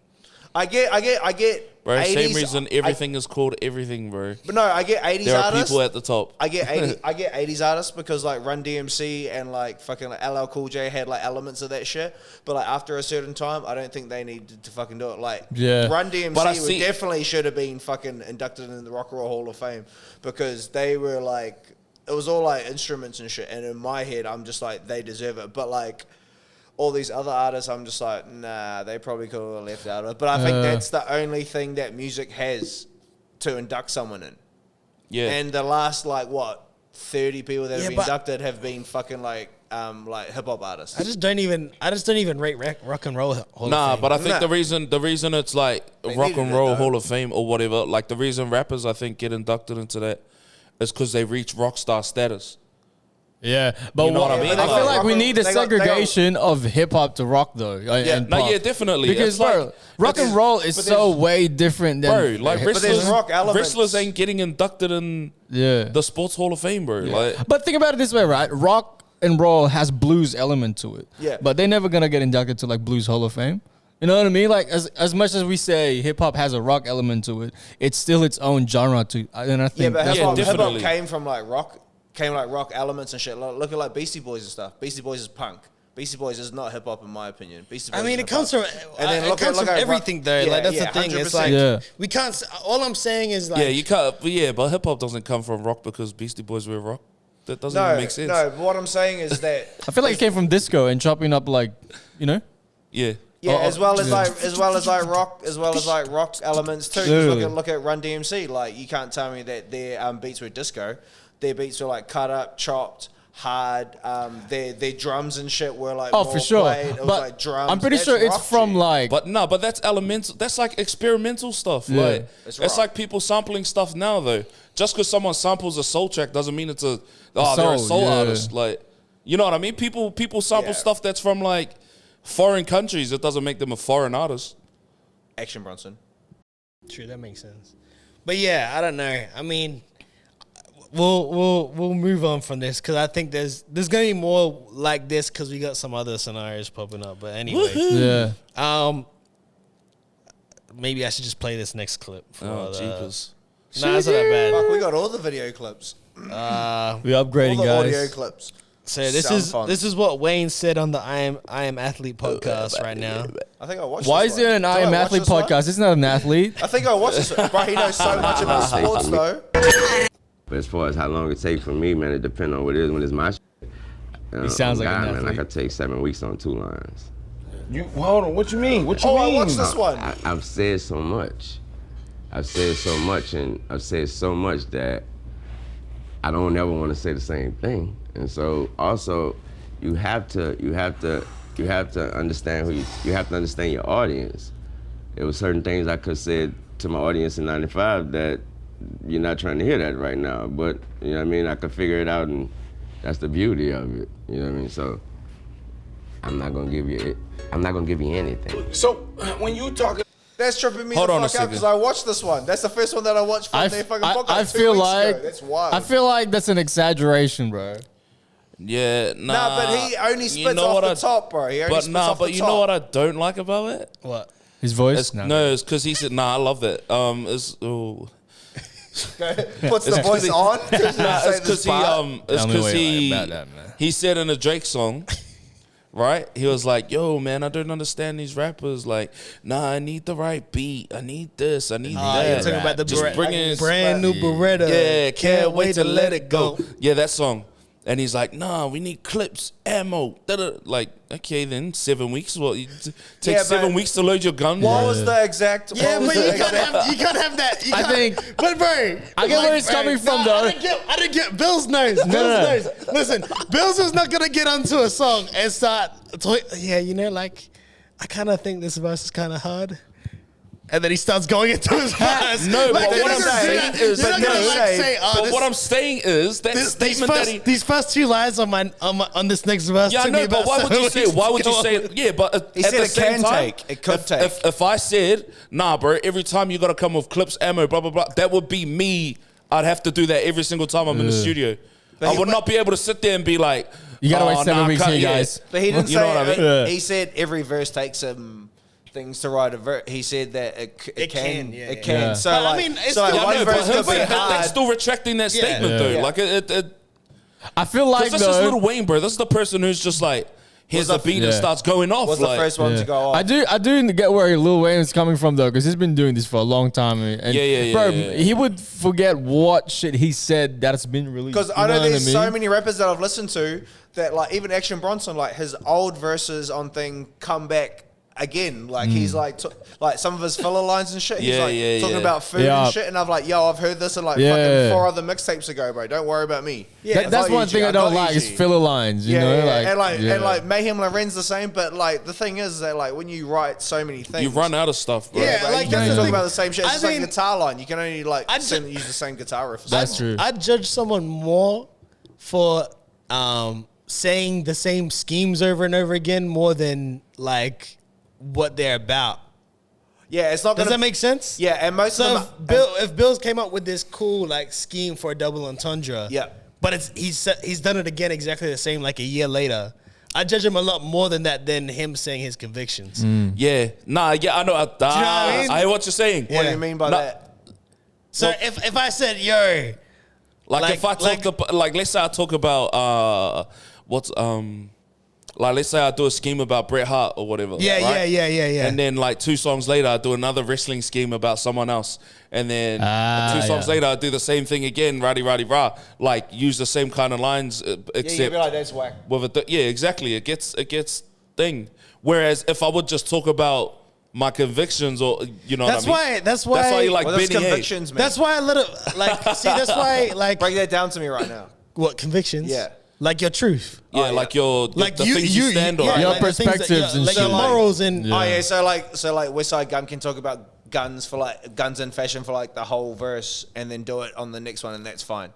I get. Bro, 80s, same reason everything is called everything, bro. But no, I get 80s There are artists. people at the top. I get 80s artists because like Run DMC and like fucking like LL Cool J had like elements of that shit. But like after a certain time, I don't think they needed to fucking do it. Like Yeah. Run But I DMC see- definitely should have been fucking inducted in the Rock and Roll Hall of Fame because they were like it was all like instruments and shit. And in my head, I'm just like they deserve it. But like all these other artists, I'm just like, nah, they probably could have left out of it. But I think that's the only thing that music has to induct someone in. Yeah. And the last, 30 people that have been but- inducted have been fucking, hip hop artists. I just don't even rate Rock and Roll Hall of Nah, Fame. but I think Nah. the reason it's like They Rock needed and it, Roll though. Hall of Fame or whatever, like the reason rappers I think get inducted into that is because they reach rock star status. Yeah, but You know what I mean? I feel Like, like we need a they got- segregation of hip hop to rock though. And No, pop. yeah, definitely. Because It's like- bro, rock and roll is so way different than Bro, like But there's rock elements. wrestlers ain't getting inducted in yeah. the Sports Hall of Fame, bro. Like, But think about it this way, right? Rock and roll has blues element to it. Yeah. But they're never gonna get inducted to like Blues Hall of Fame. You know what I mean? Like as much as we say hip hop has a rock element to it, it's still its own genre to. And I think Yeah, but that's hip what hop definitely. came from like rock elements and shit. Look at like Beastie Boys and stuff. Beastie Boys is punk. Beastie Boys is not hip hop in my opinion. Beastie Boys I mean, is it comes from hip-hop. And then look it comes at from rock- everything though. Yeah, Like that's yeah, the thing. It's 100%. like Yeah. we can't. All I'm saying is like yeah, you can't. But hip hop doesn't come from rock because Beastie Boys were rock. That doesn't even make sense. No, but what I'm saying is that I feel like it came from disco and chopping up like, you know? Yeah. as well as rock elements too. Just look at Run DMC. Like you can't tell me that their beats were disco. Their beats were like cut up, chopped, hard. Their drums and shit were like Oh, more for sure. played. It was But like drums. I'm pretty That's sure it's rock from shit. like But that's elemental. That's like experimental stuff. Yeah. Like It's it's rock. like people sampling stuff now though. Just because someone samples a soul track doesn't mean it's they're a soul, soul yeah. artist. Like, you know what I mean? People sample Yeah. stuff that's from like foreign countries. It doesn't make them a foreign artist. Action Bronson. True, that makes sense. But yeah, I don't know. I mean, we'll move on from this because I think there's gonna be more like this because we got some other scenarios popping up. But anyway, yeah. maybe I should just play this next clip. For Oh, the, jeepers. Nah, it's not that Fuck, we got all the video clips, We're all upgrading, the audio guys. clips. bad. So this Sound is fun. this is what Wayne said on the I Am Athlete podcast right now. I think I watched. Why this is there one. an Did I Am watch Athlete this one? podcast? It's not an athlete. I think I watched this one. Bro, he knows so much about sports though. But as far as how long it takes for me, man, it depends on what it is. When it's my shit, He sounds like an man, I athlete. could take 7 weeks on 2 lines. Hold on, what you mean? What you Oh, I mean? watched this one. I've said so much. I've said so much, and I've said so much that I don't ever want to say the same thing. And so also, you have to understand you have to understand your audience. There were certain things I could have said to my audience in '95 that you're not trying to hear that right now. But you know what I mean? I could figure it out, and that's the beauty of it. You know what I mean? So I'm not gonna give you anything. So when you talking, That's tripping me Hold the on a fuck out second. because I watched this one. That's the first one that I watched from their fucking podcast. I 2 feel weeks like ago. That's wild. I feel like that's an exaggeration, bro. Yeah, nah. Nah, but he only you spits know off what the I- top, bro. He only But spits nah, off but the you top. know what I don't like about it? What? His voice? It's, no, it's because he said, "Nah, I love that." It's Puts the voice on. Nah, it's because he it's Tell me because what you he like about that, man. he said in a Drake song, right? He was like, "Yo, man, I don't understand these rappers. Like, nah, I need the right beat. I need this. I need You're that. talking about the Just bring in brand new Beretta. Yeah, can't wait to let it go. Yeah, that song. And he's like, nah, we need clips, ammo. Da-da. Like, okay, then 7 weeks. Well, you take Yeah, 7 but- weeks to load your gun. What was the exact? Yeah, what was but the you can't exact- have that. You I can't- think- but bro, I get where it's coming from, though. I didn't get Bill's nose. Bill's nose. Listen, Bill's is not gonna get onto a song and start. Yeah, you know, like I kind of think this verse is kind of hard. And then he starts going into his verse. No, Like, but you're what not I'm gonna do saying that. is, You're not but gonna no, like say, oh, but this- what I'm saying is that these statement that he. these first 2 lines on this next verse. Yeah, I took me know, but about why would you 7 say? weeks Why to would you go say? on. Yeah, but He at said the it same can time, take. It could take. If I said, nah, bro, every time you got to come with clips, ammo, blah blah blah, that would be me. I'd have to do that every single time I'm in the studio. I would not be able to sit there and be like, You gotta oh, wait 7 nah, weeks cut- here, yeah. guys. But he didn't You know say. what I mean? Yeah. He said every verse takes some things to write a verse. He said that it It can. can, yeah, It yeah. can. Yeah. So But, I like, mean, it's so like still- Yeah, I one know, but verse could be that's hard. still retracting that statement Yeah. though. Yeah. Like it I feel like this is Lil though. Wayne, bro. This is the person who's just like, here's Was the the- beat and Yeah. starts going off. Was like, the first one to go off. I do get where Lil Wayne is coming from though, because he's been doing this for a long time. And Yeah, bro, yeah. he would forget what shit he said that's been released. Because You I know what there's mean? so many rappers that I've listened to that like even Action Bronson, like his old verses on thing come back again. Like he's like like some of his filler lines and shit. He's Yeah, like yeah, talking yeah. about food Yeah. and shit. And I'm like, yo, I've heard this in like Yeah. fucking 4 other mixtapes ago, bro. Don't worry about me. That's one thing I don't like is filler lines. You know, and like Mayhem Loren's the same. But like the thing is that like when you write so many things, you run out of stuff, bro. Yeah, bro, like, you that's can the talk thing. about the same shit. It's I just like a mean, guitar line. You can only like I ju- use the same guitar riff. That's true. I'd judge someone more for saying the same schemes over and over again more than like what they're about. Yeah, it's not. Does that make sense? Yeah, and most So of them. if Bill's came up with this cool like scheme for a double entendre, Yeah. but he's done it again exactly the same like a year later. I judge him a lot more than that than him saying his convictions. Yeah. Nah, yeah, I know. you know what I mean? I hear what you're saying. What do you mean by No. that? So if I said, yo, Like if I talk about, like, let's say I talk about, like, let's say I do a scheme about Bret Hart or whatever. yeah, right? yeah. And then like 2 songs later, I do another wrestling scheme about someone else. And then 2 songs yeah. later, I do the same thing again, rah. Like use the same kind of lines, Yeah, except you'd be like, that's whack. with a yeah, exactly. It gets thing. Whereas if I would just talk about my convictions, or you know, That's what I mean? why. That's why. That's why you like Well, that's Benny. convictions, man. That's why a little like. See, that's why like Break that down to me right now. what convictions? Yeah. like your truth. Yeah, Oh, like yeah. your Like the things you stand on. yeah, Your like the things perspectives and like shit. your morals and Yeah. Oh yeah, so like West Side Gun can talk about guns in fashion for like the whole verse, and then do it on the next one, and that's fine.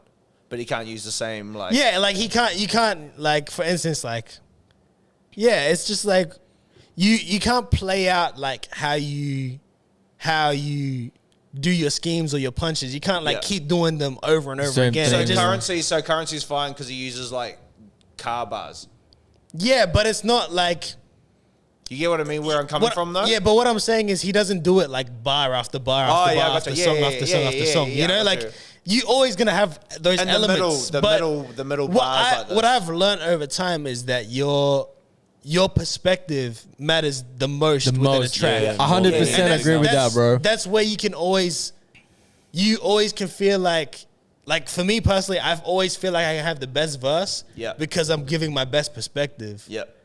But he can't use the same like. yeah, like you can't like for instance like, yeah, it's just like you can't play out like how you do your schemes or your punches. You can't like Yeah. keep doing them over and over Same again. thing. So It just- currency's fine because he uses like car bars. yeah, but it's not like. You get what I mean? Where I'm coming from, though. Yeah, but what I'm saying is he doesn't do it like bar after bar Oh, after yeah, I bar gotcha. after Yeah, song yeah, after yeah, song yeah, after yeah, song. yeah, You know, I like gotcha. you always gonna have those And elements. the but middle what bars like this. what I've learned over time is that your perspective matters the most within a track. yeah. 100% And agree with that, that's- bro. That's where you always can feel like for me personally, I've always feel like I can have the best verse Yeah. because I'm giving my best perspective. Yep.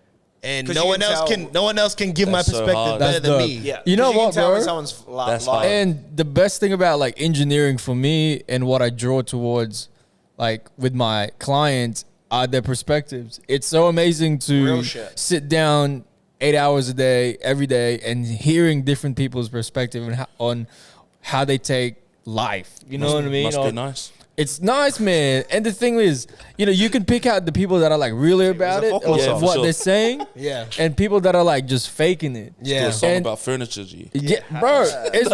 And 'Cause no you one can else tell- can no one else can give my That's so perspective hard. better That's than dope. me. Yeah. You know 'Cause what, can tell when bro? someone's That's lying. hard. And the best thing about like engineering for me and what I draw towards, like with my clients, are their perspectives. It's so amazing to Real shit. sit down 8 hours a day, every day, and hearing different people's perspective and on how they take life. You know what I mean? Must be Or- nice. It's nice, man. And the thing is, you can pick out the people that are like really about a it folklore of song. what Yeah, for they're sure. saying, Yeah. and people that are like just faking it. Do Yeah. a song And- about furniture, G. Yeah, bro, it's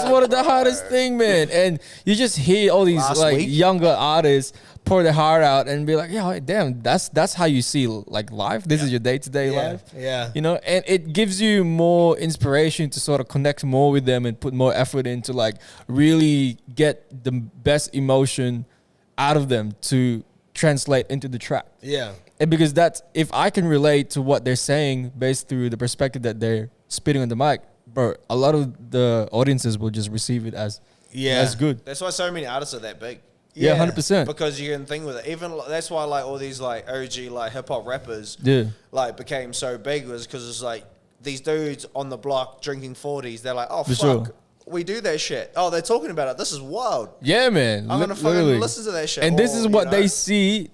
one of the hardest thing, man. And you just hear all these Last like week? younger artists pour their heart out and be like, "Yo, damn, that's how you see like life. This is your day to day Yeah, life." yeah. And it gives you more inspiration to sort of connect more with them and put more effort into like really get the best emotion out of them to translate into the track. Yeah. And because that's, if I can relate to what they're saying based through the perspective that they're spitting on the mic, bro, a lot of the audiences will just receive it as good. That's why so many artists are that big. Yeah, 100%. Because you can think with it. Even that's why like all these like OG like hip hop rappers Yeah. like became so big, was because it's like these dudes on the block drinking 40s. They're like, oh For fuck, sure. we do that shit. Oh, they're talking about it. This is wild. Yeah, man. I'm gonna Literally. fucking listen to that shit. And this Or, is you what know. they see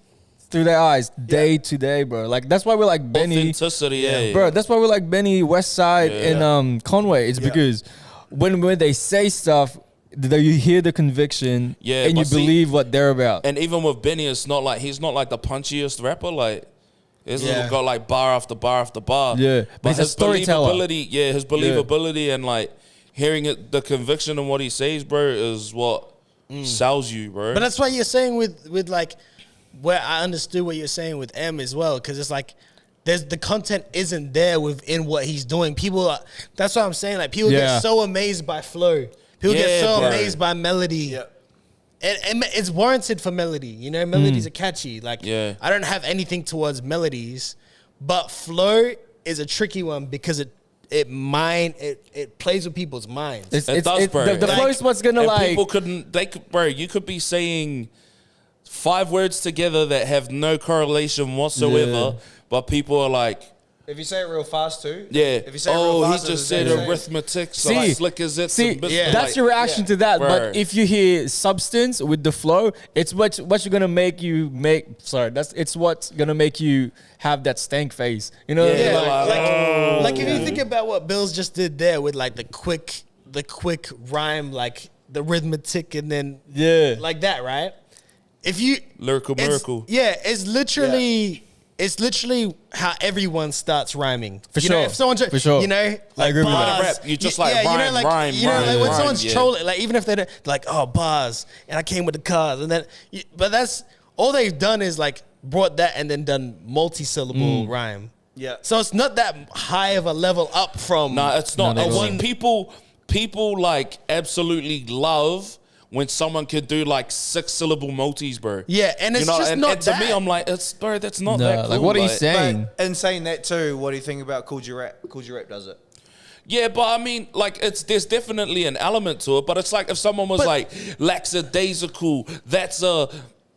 through their eyes day to day, bro. Like that's why we're like Benny, Authenticity, yeah. bro. That's why we're like Benny, West Side, Yeah. and Conway. It's because when they say stuff, you hear the conviction, Yeah, and you but see- believe what they're about. And even with Benny, it's not like he's not like the punchiest rapper. Like he's Yeah. got like bar after bar after bar. Yeah, but he's a his storyteller. believability, his believability and like hearing it, the conviction in what he says, bro, is what sells you, bro. But that's why you're saying with like where I understood what you're saying with M as well, because it's like there's the content isn't there within what he's doing. People are, that's what I'm saying. Like people Yeah. get so amazed by flow. People get Yeah, so bro. amazed by melody. Yeah. And it's warranted for melody. You know, melodies are catchy. Like Yeah. I don't have anything towards melodies, but flow is a tricky one because it plays with people's minds. It does, bro. The flow is what's gonna And like. people bro, you could be saying 5 words together that have no correlation whatsoever, Yeah. but people are like, If you say it real fast too. yeah, If you say it real he fast, just it's said the same. arithmetic, so See, like slick as it's. See, and bits- yeah. that's like, your reaction to that. Bro. But if you hear substance with the flow, it's what's gonna make you it's what's gonna make you have that stank face. You know what I mean? Yeah, Like if you think about what Bills just did there with like the quick rhyme, like the arithmetic, and then Yeah. like that, right? if you Lyrical it's- miracle. Yeah, it's literally how everyone starts rhyming. For you know, sure. if someone For sure. you know, like agree with that. bars, Rap, you just like you know, rhyme, like rhyme, you know, rhyme, like when rhyme, someone's yeah. trolling, like even if they're like, oh, bars, and I came with the cars, and then, but that's all they've done is like brought that and then done multi-syllable rhyme. Yeah. So it's not that high of a level up from. Nah, it's not. No, And no, see, people like absolutely love when someone could do like 6-syllable multis, bro. Yeah, and it's just and, not and to me, that. I'm like, bro, that's not No, that cool. like what are you saying? But in saying that too, what do you think about Cool G Rap? Cool G Rap does it. Yeah, but I mean, like, there's definitely an element to it. But it's like if someone was like, lackadaisical, that's a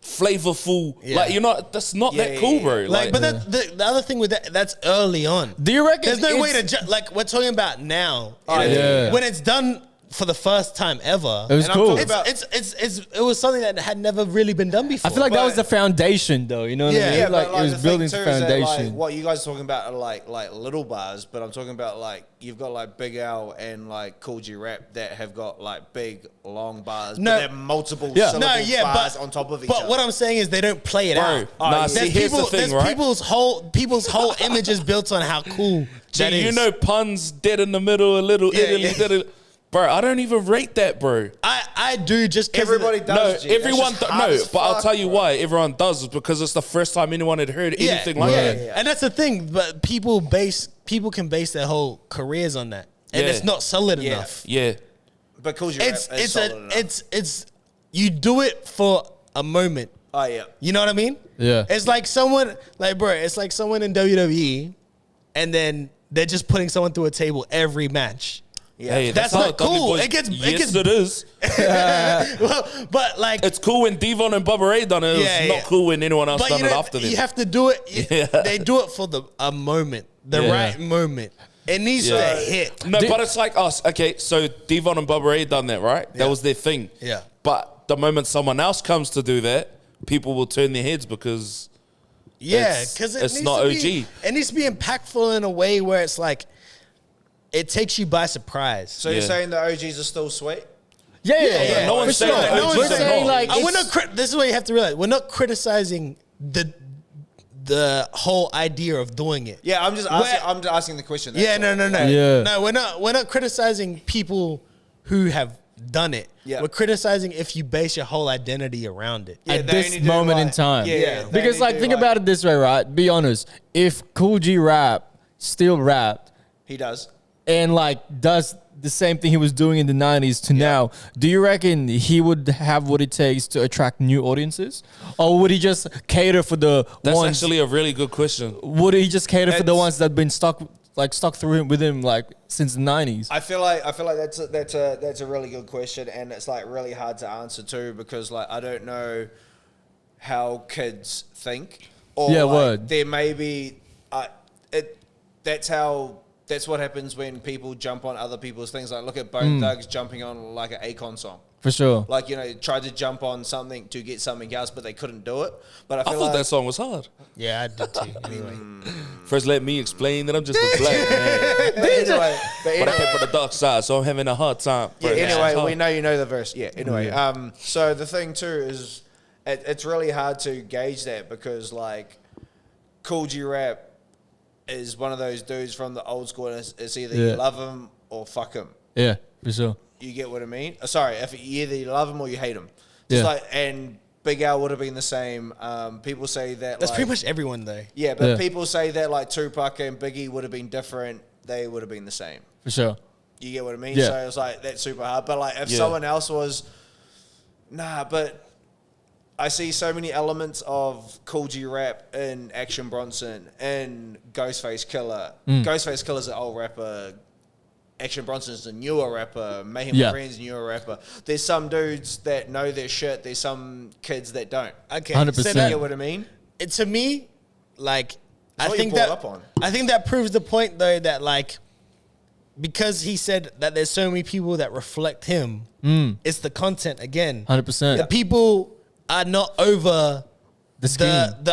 flavorful. Yeah. Like, you know, that's not Yeah, that cool, yeah, bro. yeah. Like, but the other thing with that, that's early on. Do you reckon There's no way it's- to like we're talking about now. Oh, yeah. When it's done for the first time ever. It was And I'm cool. talking about- It was something that had never really been done before. I feel like that But- was the foundation, though. You know what I mean? Yeah, like, but it was the thing building too the is that, foundation. like, what you guys are talking about are like little bars, but I'm talking about like you've got like Big L and like Cool G Rap that have got like big long bars, No. but they're multiple Yeah. syllable no, yeah, bars but on top of each But other. what I'm saying is they don't play it Bro, out. nah, yeah. see, here's the thing, there's right? people's whole image is built on how cool that Gee, you is. know, puns dead in the middle, a little Yeah, Italy, yeah. Italy. Bro, I don't even rate that, bro. I do just 'cause of Everybody the- does. No, G. That's everyone. just hard No, as but I'll fuck, tell you bro. why everyone does is because it's the first time anyone had heard anything like yeah, that. yeah. And that's the thing, but people can base their whole careers on that. And Yeah. it's not solid Yeah. enough. Yeah, But Cool G Rap is solid enough. It's you do it for a moment. Oh yeah. You know what I mean? Yeah. It's like someone it's like someone in WWE and then they're just putting someone through a table every match. Yeah. hey, That's how not cool. boys- It gets- yes, it is. Well, but like It's cool when Devon and Bubba Ray done it. It's Yeah, not yeah. cool when anyone else but done you it know, after them. you have to do it. Yeah. They do it for a moment, the Yeah. right moment. It needs Yeah. to hit. No, but it's like us. Okay, so Devon and Bubba Ray done that, right? That was their thing. Yeah. But the moment someone else comes to do that, people will turn their heads because Yeah, It's- because it's not OG. It needs to be impactful in a way where it's like it takes you by surprise. So you're Yeah. saying the OGs are still sweet? Yeah. no one's for saying sure. that. No one's We're saying saying not. like We're it's- not. This is what you have to realize. We're not criticizing the whole idea of doing it. Yeah, I'm just asking the question. Yeah, that's no. all. Yeah. No, we're not criticizing people who have done it. Yeah. We're criticizing if you base your whole identity around it. Yeah, at they this only do, moment in like- time. yeah, they Because only like do, think like- about it this way, right? Be honest. If Cool G Rap still rapped He does. and like does the same thing he was doing in the 90s to now, do you reckon he would have what it takes to attract new audiences? Or would he just cater for the that's ones actually a really good question. would he just cater for the It's- ones that been stuck through him with him like since the 90s? I feel like that's a really good question, and it's like really hard to answer too because like I don't know how kids think. Or Yeah, like, word. there may be that's what happens when people jump on other people's things. Like look at Bone Thugs jumping on like an Akon song. For sure. Like, you know, tried to jump on something to get something else, but they couldn't do it. But I I feel thought like that song was hard. Yeah, I did too. Anyway. First, let me explain that I'm just a black man, but anyway, but I came from the dark side, so I'm having a hard time. Yeah, Bro, it's anyway, hard. we know you know the verse. Yeah, anyway. So the thing too is it's really hard to gauge that because like Cool G Rap is one of those dudes from the old school and it's either Yeah. you love him or fuck him. Yeah, for sure. You get what I mean? Sorry, if either you love him or you hate him. Just Yeah. like and Big Al would have been the same. People say that That's like, pretty much everyone though. yeah, but Yeah. people say that like Tupac and Biggie would have been different. They would have been the same. For sure. You get what I mean? Yeah. So it's like that's super hard. But like if Yeah. someone else was, but I see so many elements of Cool G Rap in Action Bronson and Ghostface Killer. Ghostface Killer's an old rapper. Action Bronson's a newer rapper. Mayhem Yeah. Friends a newer rapper. There's some dudes that know their shit. There's some kids that don't. Okay, 100%. You So get what I mean? to me, like I what you think brought that up on. I think that proves the point though that like because he said that there's so many people that reflect him, it's the content again. 100%. The people are not over The scheme.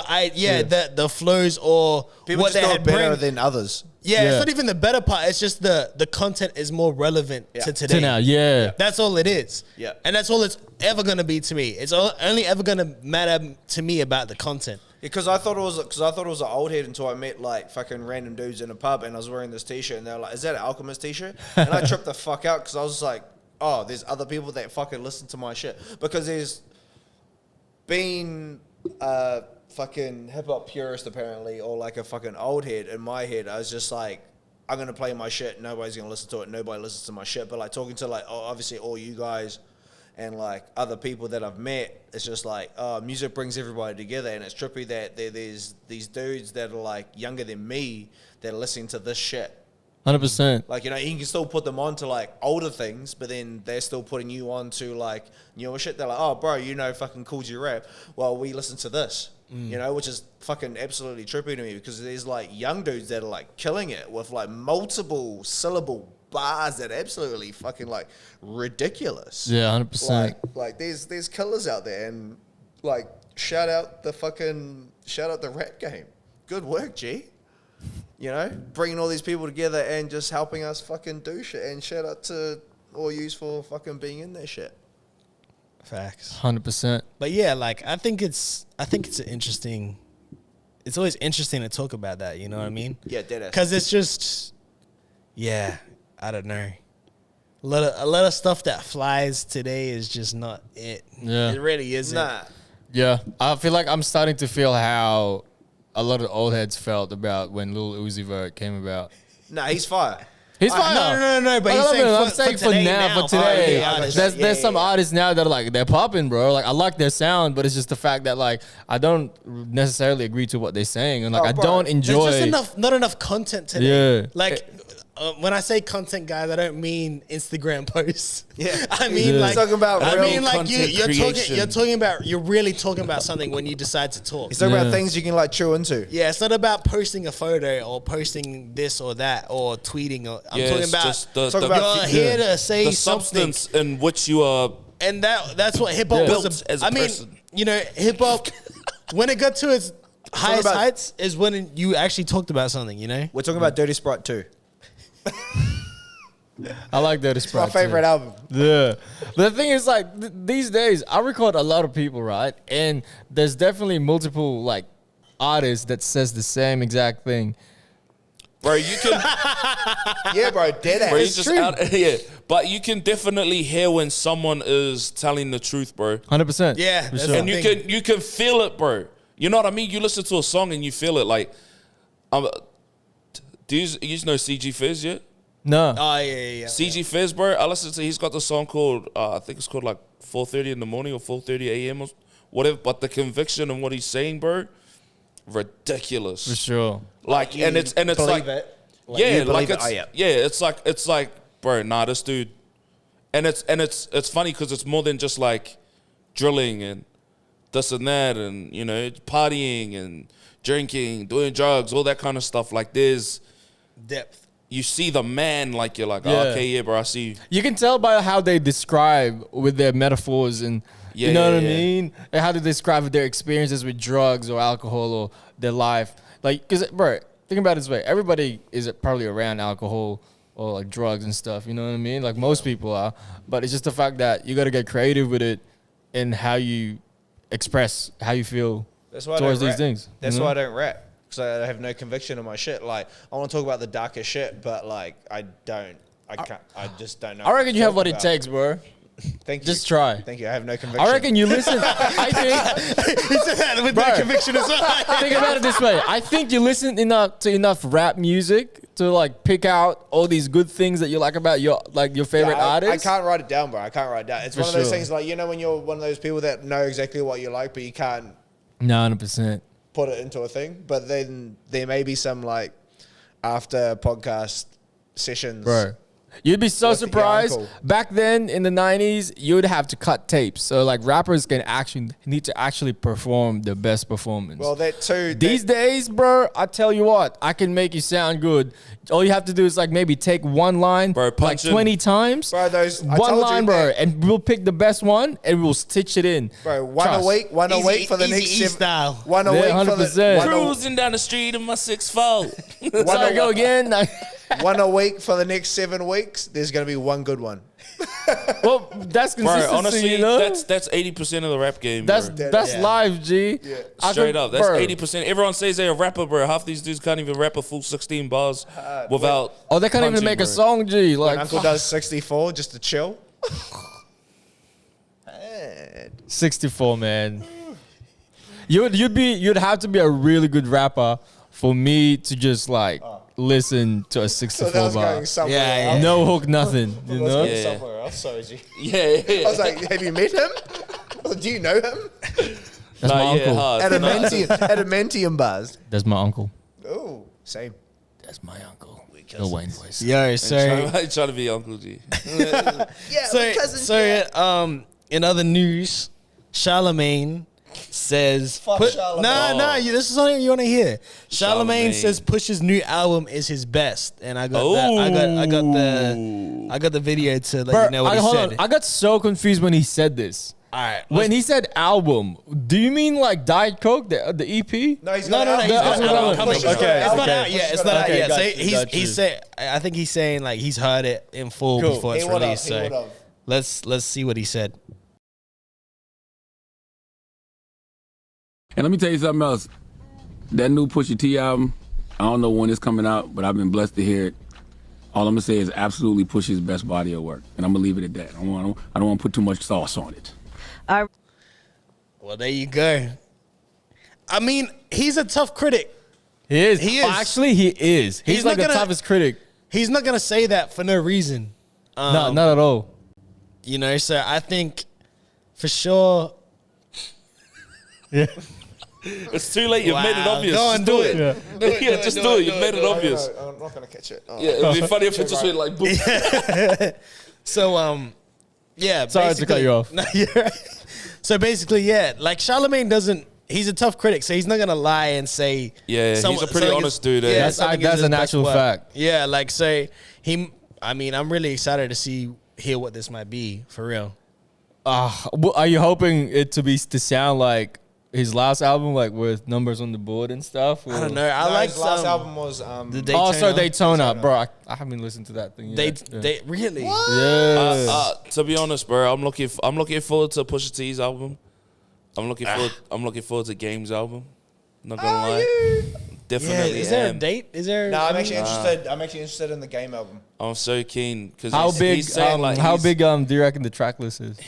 the flows or People what just they know had it better bring. than others. Yeah, Yeah. it's not even the better part. It's just the content is more relevant to today. To now, yeah. That's all it is. Yeah. And that's all it's ever going to be to me. It's only ever going to matter to me about the content. Because I thought it was an old head until I met like fucking random dudes in a pub and I was wearing this t-shirt and they were like, "Is that an Alchemist t-shirt?" And I tripped the fuck out because I was like, "Oh, there's other people that fucking listen to my shit." Because there's been a fucking hip hop purist apparently, or like a fucking old head. In my head, I was just like, I'm gonna play my shit. Nobody's gonna listen to it. Nobody listens to my shit. But like talking to like obviously all you guys and like other people that I've met, it's just like, music brings everybody together, and it's trippy that there's these dudes that are like younger than me that are listening to this shit. 100%. Like, you know, you can still put them on to like older things, but then they're still putting you on to like newer shit. They're like, "Oh, bro, you know, fucking Cool G Rap. Well, we listen to this," you know, which is fucking absolutely trippy to me because there's like young dudes that are like killing it with like multiple syllable bars that are absolutely fucking like ridiculous. Yeah, 100%. Like there's killers out there, and like shout out the rap game. Good work, G. You know, bringing all these people together and just helping us fucking do shit. And shout out to all yous for fucking being in that shit. Facts. 100%. But yeah, like I think it's an interesting. It's always interesting to talk about that. You know what I mean? Yeah, deadass. Because it's just, yeah, I don't know. A lot of stuff that flies today is just not it. Yeah. It really isn't. Nah. Yeah. I feel like I'm starting to feel how a lot of old heads felt about when Lil Uzi Vert came about. Nah, he's fire. He's fine. No. But I'm he's saying for for today now, for today. Oh, yeah, I understand. There's Yeah, some yeah. artists now that are like, they're popping, bro. Like, I like their sound, but it's just the fact that like I don't necessarily agree to what they're saying, and like Oh, I bro. don't enjoy. There's just not enough content today. Yeah. Like when I say content, guys, I don't mean Instagram posts. Yeah. I mean Yeah. like Talking about I real mean like content you're talking about you're really talking about something when you decide to talk. He's talking Yeah. about things you can like chew into. Yeah, it's not about posting a photo or posting this or that or tweeting. I'm talking it's about just talk the, about you're here to say the something. substance in which you are. And that's what hip hop Yeah. was. Built as a I mean, person. you know, hip hop when it got to its highest about- heights is when you actually talked about something. You know, We're talking about Dirty Sprite 2. I like that. It's my favorite album. Yeah. The thing is, like, these days, I record a lot of people, right? And there's definitely multiple, like, artists that says the same exact thing. Bro, you can, Yeah, bro, dead ass. bro, you just out, yeah. But you can definitely hear when someone is telling the truth, bro. 100%. Yeah, For that's sure. the And thing. you can feel it, bro. You know what I mean? You listen to a song and you feel it. Like, do you know CG Fizz yet? No. Oh yeah. CG Fizz, bro. I listen to. He's got the song called I think it's called like 4:30 in the morning or 4:30 a.m. or whatever. But the conviction and what he's saying, bro, ridiculous. For sure. Like, and it's believe like, it. yeah, you like believe it. it's Oh, yeah. it's like, bro, nah, this dude, and it's funny because it's more than just like drilling and this and that, and you know, partying and drinking, doing drugs, all that kind of stuff. Like, there's Depth. you see the man, like you're like, Yeah. oh, okay, yeah, bro, I see you. You can tell by how they describe with their metaphors and Yeah, you know yeah, what I yeah. mean? And how they describe their experiences with drugs or alcohol or their life. Like, cause bro, think about it this way. Everybody is probably around alcohol or like drugs and stuff. You know what I mean? Like most people are, but it's just the fact that you got to get creative with it and how you express how you feel That's why I towards don't these rap. things. That's you know? why I don't rap. Because I have no conviction in my shit. Like, I want to talk about the darkest shit, but like, I just don't know. I reckon you to have talk what it about. takes, bro. Thank you. Just try. Thank you. I have no conviction. I reckon you listen. I think. He said that with Bro. no conviction as well. Think about it this way. I think you listen enough rap music to like pick out all these good things that you like about your favorite I artists. can't write it down, bro. I can't write it down. It's For one of those sure. things like, you know, when you're one of those people that know exactly what you like, but you can't 100%. put it into a thing. But then there may be some like after podcast sessions. Bro, You'd be so With your surprised. uncle. Back then in the 90s, you'd have to cut tapes. So like rappers can actually need to actually perform the best performance. Well, that too. These days, bro, I tell you what, I can make you sound good. All you have to do is like maybe take one line Bro, like punch in. 20 times. Bro, those- I one told you line, bro, that- and we'll pick the best one and we'll stitch it in. Bro, one Trust. a week for the Easy next E 7 style. One a Yeah, week for the 100%. one a- Cruising down the street in my 6'4". Sorry, go again. one a week for the next 7 weeks. There's gonna be one good one. Well, that's Bro, consistency, honestly, you know? that's 80% of the rap game. That's bro. Yeah. live, G. I Straight could- up. That's bro. 80%. Everyone says they're a rapper, bro. Half these dudes can't even rap a full 16 bars without. Oh, they can't even punching, make bro. a song, G. When Like Uncle does 64 just to chill. 64, man. You'd have to be a really good rapper for me to just like listen to a So 64 that was bar. going somewhere Yeah, else. No hook, nothing. You That was know? going Yeah. somewhere else. Sorry, G. Yeah. I was like, have you met him? I was like, do you know him? That's my uncle. hard. Adamantium bars. That's my uncle. Oh, same. That's my uncle. Lil Wayne voice. Yo, so Trying to be Uncle G. Yeah, in other news, Charlemagne says Fuck Charlemagne. No, this is something you want to hear. Charlemagne Charlemagne. says Push's new album is his best, and I got I got the video to let Bro, you know what he hold said. on. I got so confused when he said this. All right, When he said album, do you mean like Diet Coke, the EP? No, he's No, got no, an no. He's album. got an album coming. coming. Okay, It's not okay. out yet. It's not out Okay, yet. got So you, got you. he's said. I think he's saying like he's heard it in full Cool. before He it's would've, released. he So would've. let's see what he said. And let me tell you something else. That new Pusha T album, I don't know when it's coming out, but I've been blessed to hear it. All I'm gonna say is absolutely Pusha's best body of work, and I'm gonna leave it at that. I don't want to put too much sauce on it. Well, there you go. I mean, he's a tough critic. He is. He is. Actually, he is. He's not like the gonna- toughest critic. He's not gonna say that for no reason. No, not at all. You know, so I think for sure. It's too late. You've made it Wow. obvious. Go Just and do it. Yeah, just do it. You've made it obvious. I'm not gonna catch it. Oh. Yeah, it'd be funny if it just went like boom. So yeah. Sorry to cut you off. No, you're right. So basically, yeah, like Charlemagne doesn't. He's a tough critic, so he's not gonna lie and say. Yeah, he's a pretty something honest is- dude, eh? Yeah, That's- something that's is his an best actual work. fact. Yeah, like so he. I mean, I'm really excited to hear what this might be for real. Are you hoping it to sound like his last album, like with numbers on the board and stuff? I don't know. I No, like his last album was the Oh, so Daytona. Daytona, bro. I haven't listened to that thing yet. They really. Yeah. To be honest, bro, I'm looking forward to Pusha T's album. I'm looking forward to Game's album. Not gonna lie, Yeah, definitely. is there a am. date? Is there? No, I'm actually interested. I'm actually interested in the Game album. I'm so keen because How big? He's saying like how he's- big? Do you reckon the track list is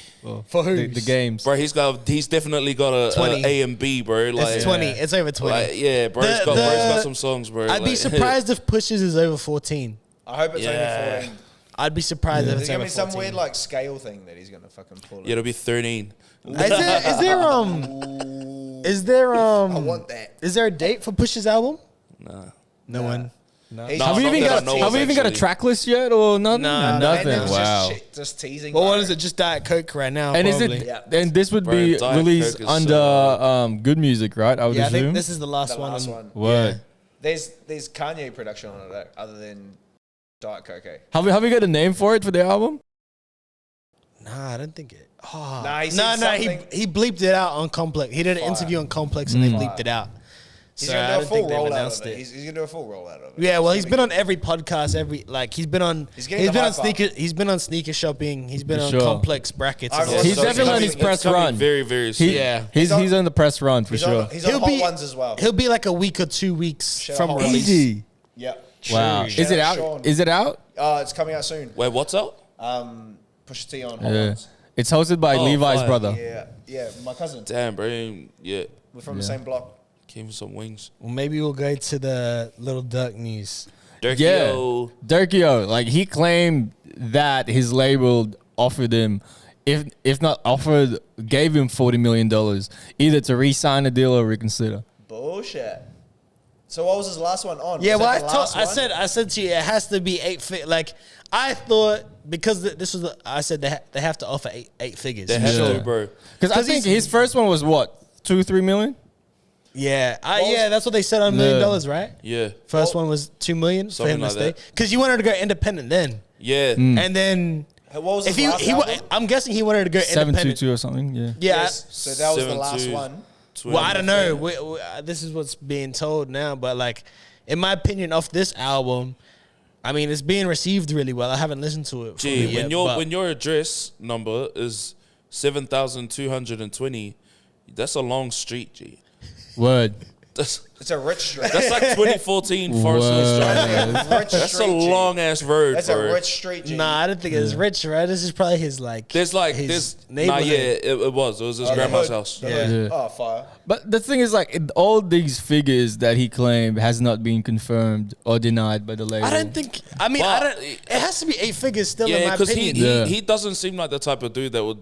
For who? the games? Bro, he's definitely got a 20. A and B, bro. Like, It's 20. It's over 20. Like, yeah, bro, he's The- got some songs, bro. I'd be like- surprised if Pushes is over 14. I hope it's Yeah. only 14. I'd be surprised if There's it's gonna over be some 14. weird like scale thing that he's gonna fucking pull. Yeah, it'll be 13. Is there I want that. is there a date for Push's album? Nah. No one. He's No, Have we not even that I got? know Have of, we even got a actually. track list yet, or nothing? Nah, Nothing. It's Wow. just teasing. Well, what bro. is it? Just Diet Coke right now. And is probably. it? Yeah. And this would Bro, be Diet released Coke is under so Good Music, right? I would Yeah, I assume. think this is the last the one. last on- one? Word. There's Kanye production on it though, other than Diet Coke. Have we got a name for it for the album? Nah, I don't think it. Oh. Nah, he no, said no, something- he bleeped it out on Complex. He did an Fire. interview on Complex and they bleeped it out. He's So I gonna do a don't full think they've rollout announced of it. it. He's gonna do a full rollout of it. Yeah, well, It's he's gonna been be on every podcast. He's been on. He's getting He's the been on hype up. sneaker. He's been on sneaker shopping. He's been For on sure. Complex brackets. I've and all also- He's sorts of definitely on stuff. his press coming run. very, very soon. Yeah. He's on- on the press run for He's sure. on Hot Ones as well. He'll be like a week or 2 weeks Shit, from Hot release. Ones. Easy. Yep. Wow. Shout Is it out out? Sean. Is it out? It's coming out soon. Wait, what's out? Pusha T on Hot Yeah. Ones. It's hosted by Oh, Levi's fire. brother. Yeah, my cousin. Damn, bro. Yeah, We're from the same block. came with some wings. Well, maybe we'll go to the Little Dirk news. Dirty Yeah, Durkio, like he claimed that his label offered him, if not offered, gave him $40 million either to re-sign a deal or reconsider. Bullshit. So what was his last one on? Yeah, Was well, that the last one? I said to you, it has to be 8 figures. Like, I thought, because this was, I said they have to offer eight figures. They have Yeah. to, bro. Because I think his first one was what, 2-3 million? Yeah, that's what they said on $1 million, right? Yeah. First one was 2 million for Something him to like stay. that. Because you wanted to go independent then. Yeah. And then, What was his if last album? I'm guessing he wanted to go independent. 722 or something, yeah. Yeah. Yes. So that was the last 7-2. one. Well, I don't know. This is what's being told now, but like, in my opinion, off this album, I mean, it's being received really well. I haven't listened to it. Gee, fully yet, but- when your address number is 7,220, that's a long street, G. Word. That's It's a rich street. that's like 2014 Forest Hills Drive. rich That's street, a G. long ass road, That's bro. a rich street, G. Nah, I don't think it's rich, right? This is probably his like. There's like his this. Nah, neighborhood. yeah, it was. It was his grandma's house. Yeah. Oh, fire. But the thing is, like, all these figures that he claimed has not been confirmed or denied by the label. I don't think. I mean, But- I don't. It has to be 8 figures still, in Yeah, my because opinion. Yeah. he doesn't seem like the type of dude that would.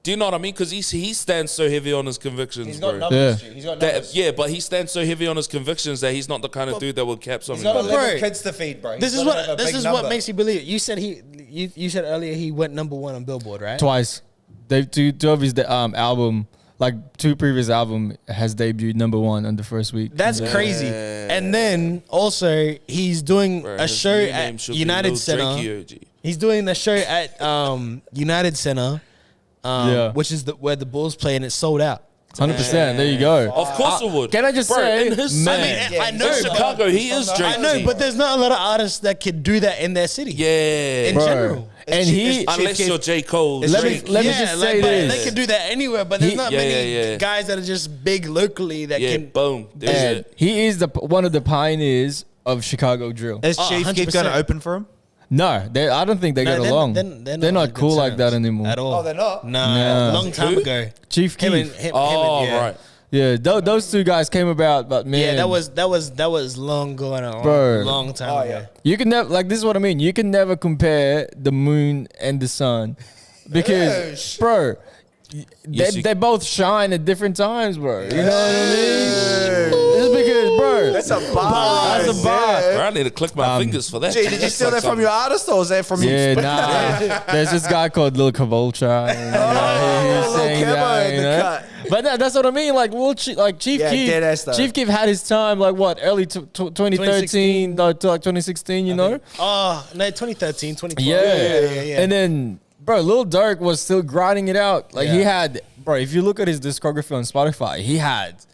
Do you know what I mean? Because he stands so heavy on his convictions, He's bro. got numbers, Yeah. G. He's got That- numbers. yeah, but he stands so heavy on his convictions that he's not the kind of dude that would cap He's something. got like that. 11 Bro, kids to feed, bro. This He's is gotta have what a this big is number. what makes you believe. You said you said earlier he went #1 on Billboard, right? Twice. Two of his album, like 2 previous album, has debuted #1 on the first week. That's crazy. And then also he's doing Bro, a his show new name at should be United Lil Center. Drakey, OG. He's doing the show at United Center, Yeah. which is where the Bulls play, and it's sold out. 100%. There you go. Of course it would. Can I just Bro, say, in his man, Yeah, I he's know, from in Chicago, he is from the- Drake. I know, but there's not a lot of artists that can do that in their city. Yeah. In bro. general. And he, Unless you're J. Cole. let me Drake. let me just say but this. they can do that anywhere, but there's He- not Yeah, many yeah, yeah. guys that are just big locally that Yeah, can. boom. There's And it. he is one of the pioneers of Chicago drill. Is Oh, Chief Keef 100%. going to open for him? No, I don't think they get along. They're not on cool good like that terms anymore. at all. Oh, they're not? Nah, Nah. long time Who? ago. Chief Him and Keef. him. Oh, him and, yeah. right. Yeah, those two guys came about, but man, Yeah, that was long going on. Bro. Long time Oh, ago. yeah. you can never like this is what I mean. You can never compare the moon and the sun because, Yes. bro, Yes, you- they both shine at different times, bro. You know what I mean? It's because, bro, That's a bar. That's a bar. Bro, I need to click my fingers for that. Gee, did you That's steal like that from your artist or was that from Yeah, you? nah. There's this guy called Lil Cavolcha. And, he's Lil saying Kevo that, in you the know? cut. But that's what I mean. Like Chief Yeah, Keef. dead ass though. Chief Keef had his time, like what, early 2013 to like 2016. You know? Oh, no, 2013, 2012. Yeah. And then, bro, Lil Durk was still grinding it out. Like he had, bro. If you look at his discography on Spotify, he has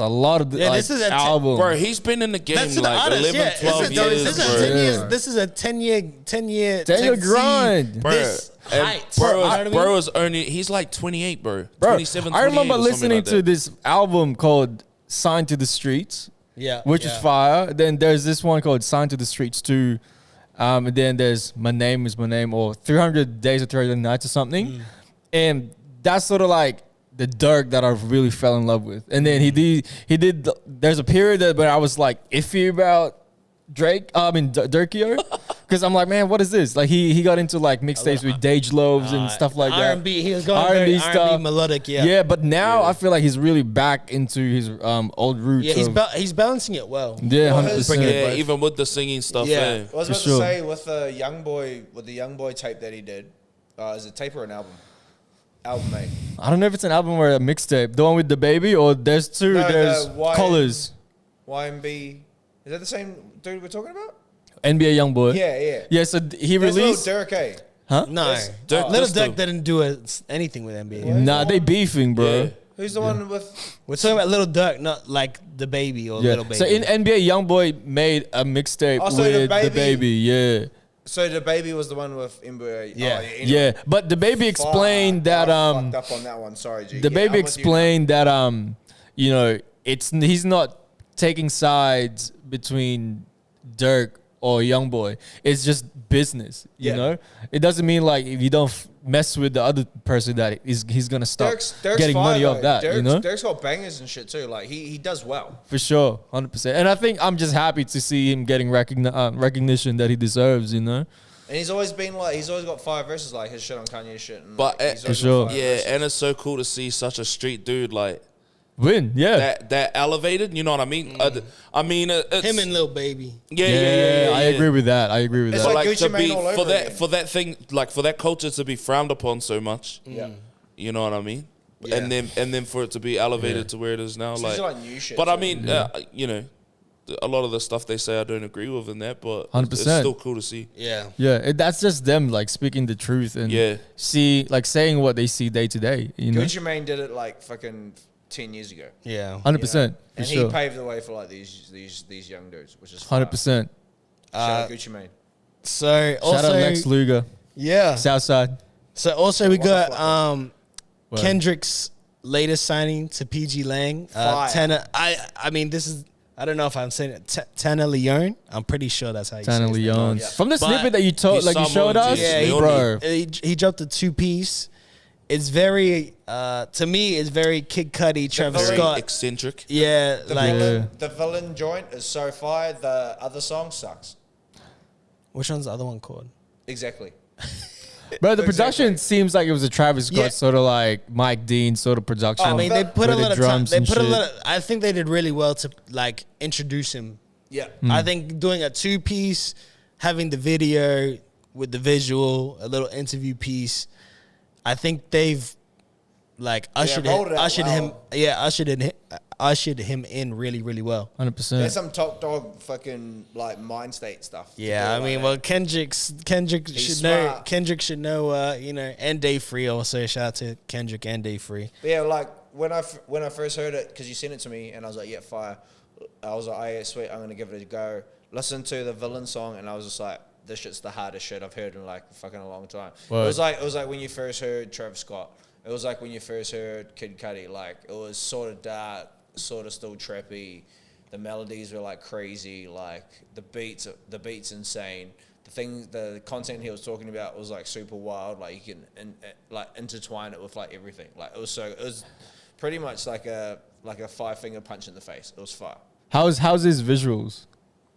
a lot of Yeah, like, this is a albums. Bro, he's been in the game That's like the artist, 11, yeah. 12 years, this is bro. 10 years. Yeah. This is a 10-year grind. Bro, This and height. bro, You know what I mean? bro is only, he's like 28, bro. Bro, 27, I remember 28 or something listening like to that. this album called "Signed to the Streets," Yeah, which is fire. Then there's this one called "Signed to the Streets 2." And then there's "My Name Is My Name" or 300 Days or 300 Nights or something. And that's sort of like the Dirk that I really fell in love with. And then he did. There's a period that where I was like iffy about Drake. Durkio, because I'm like, man, what is this? Like he got into like mixtapes with Dage Loaves and stuff like that. R&B. He was going R&B very stuff. R&B melodic. Yeah, Yeah, but now I feel like he's really back into his old roots. Yeah, of- he's balancing it well. yeah, Well, 100%. Yeah, even with the singing stuff. Yeah. Yeah. I was For about sure. to say with the young boy tape that he did. Is it tape or an album? Album, mate. I don't know if it's an album or a mixtape. The one with the baby, or there's two. No, there's the Y- Colors. YMB. Is that the same dude we're talking about? NBA YoungBoy. Yeah, yeah. Yeah, so he There's released. Lil Durk, eh? Huh? No, Yes. Dirk Little Distal. Dirk didn't do anything with NBA. Nah, they beefing, bro. Yeah. Who's the one with? We're talking about Little Dirk, not like the baby or Yeah. Little Baby. So in NBA, YoungBoy made a mixtape Oh, so with The the baby. Yeah, So the baby was the one with NBA. Yeah. anyway. yeah. But the baby explained that I fucked up on that one. Sorry, G. the Yeah, baby I'm with you now. explained that you know, he's not taking sides between Dirk or YoungBoy. It's just business, you Yeah. know. It doesn't mean like if you don't mess with the other person that he's gonna stop Dirk's getting fire, money though. off that, Dirk's, you know. Dirk's got bangers and shit too. Like he does well. For sure, 100%. And I think I'm just happy to see him getting recognition that he deserves, you know. And he's always got fire verses like his shit on Kanye shit. And But, like, he's always For sure. got fire Yeah, verses. and it's so cool to see such a street dude like Win, yeah. that elevated. You know what I mean? I mean, it's, Him and Lil Baby. yeah. I agree with that. It's But like like Gucci to Mane be all over for that again. for that thing, like for that culture to be frowned upon so much. Yeah. You know what I mean? Yeah. And then for it to be elevated to where it is now, It's like, usually like new shit. but I too. mean, you know, a lot of the stuff they say I don't agree with in that, but it's 100%. still cool to see. Yeah. Yeah, that's just them like speaking the truth and Yeah. saying what they see day to day. You know, Gucci Mane did it like fucking 10 years ago. Yeah. 100% for And sure. he paved the way for like these young dudes, which is fire. 100%. Shout out Gucci Mane. So Shout out Lex also, Luger, yeah. Southside. So also we got Word. Kendrick's latest signing to PG Lang. Fire. Tana, I mean this is, I don't know if I'm saying it. Tana Leone. I'm pretty sure that's how you Tana say his name. Leon. Yeah. From the But snippet that you told, he's like you showed someone us, just Yeah, Leone. bro. He dropped a 2-piece. It's very to me it's very Kid Cudi, Travis very Scott. Eccentric. Yeah, The, like villain, the villain joint is so fire. The other song sucks. which one's the other one called? Exactly. Bro, the Exactly. production seems like it was a Travis Scott Yeah. sort of like Mike Dean sort of production. I mean, they put a with the lot of time. drums They and put a shit. lot. I think they did really well to like introduce him. Yeah. I think doing a 2-piece, having the video with the visual, a little interview piece. I think they've like ushered rolled it out him. well. Yeah, ushered him in really, really well. 100%. There's some top dog fucking like mind state stuff. to Yeah, do I like mean, that. well, Kendrick He's should know. smart. Kendrick should know. You know, and Dave Free also. Shout out to Kendrick and Dave Free. But yeah, like when I first heard it, because you sent it to me, and I was like, yeah, fire. I was like, oh yeah, sweet, I'm gonna give it a go. Listen to the villain song, and I was just like, this shit's the hardest shit I've heard in like fucking a long time. Word. It was like when you first heard Travis Scott. It was like when you first heard Kid Cudi. Like it was sort of dark, sort of still trappy. The melodies were like crazy. Like the beats insane. The content he was talking about was like super wild. Like you can like intertwine it with like everything. Like it was pretty much like a 5-finger punch in the face. It was fire. How's his visuals?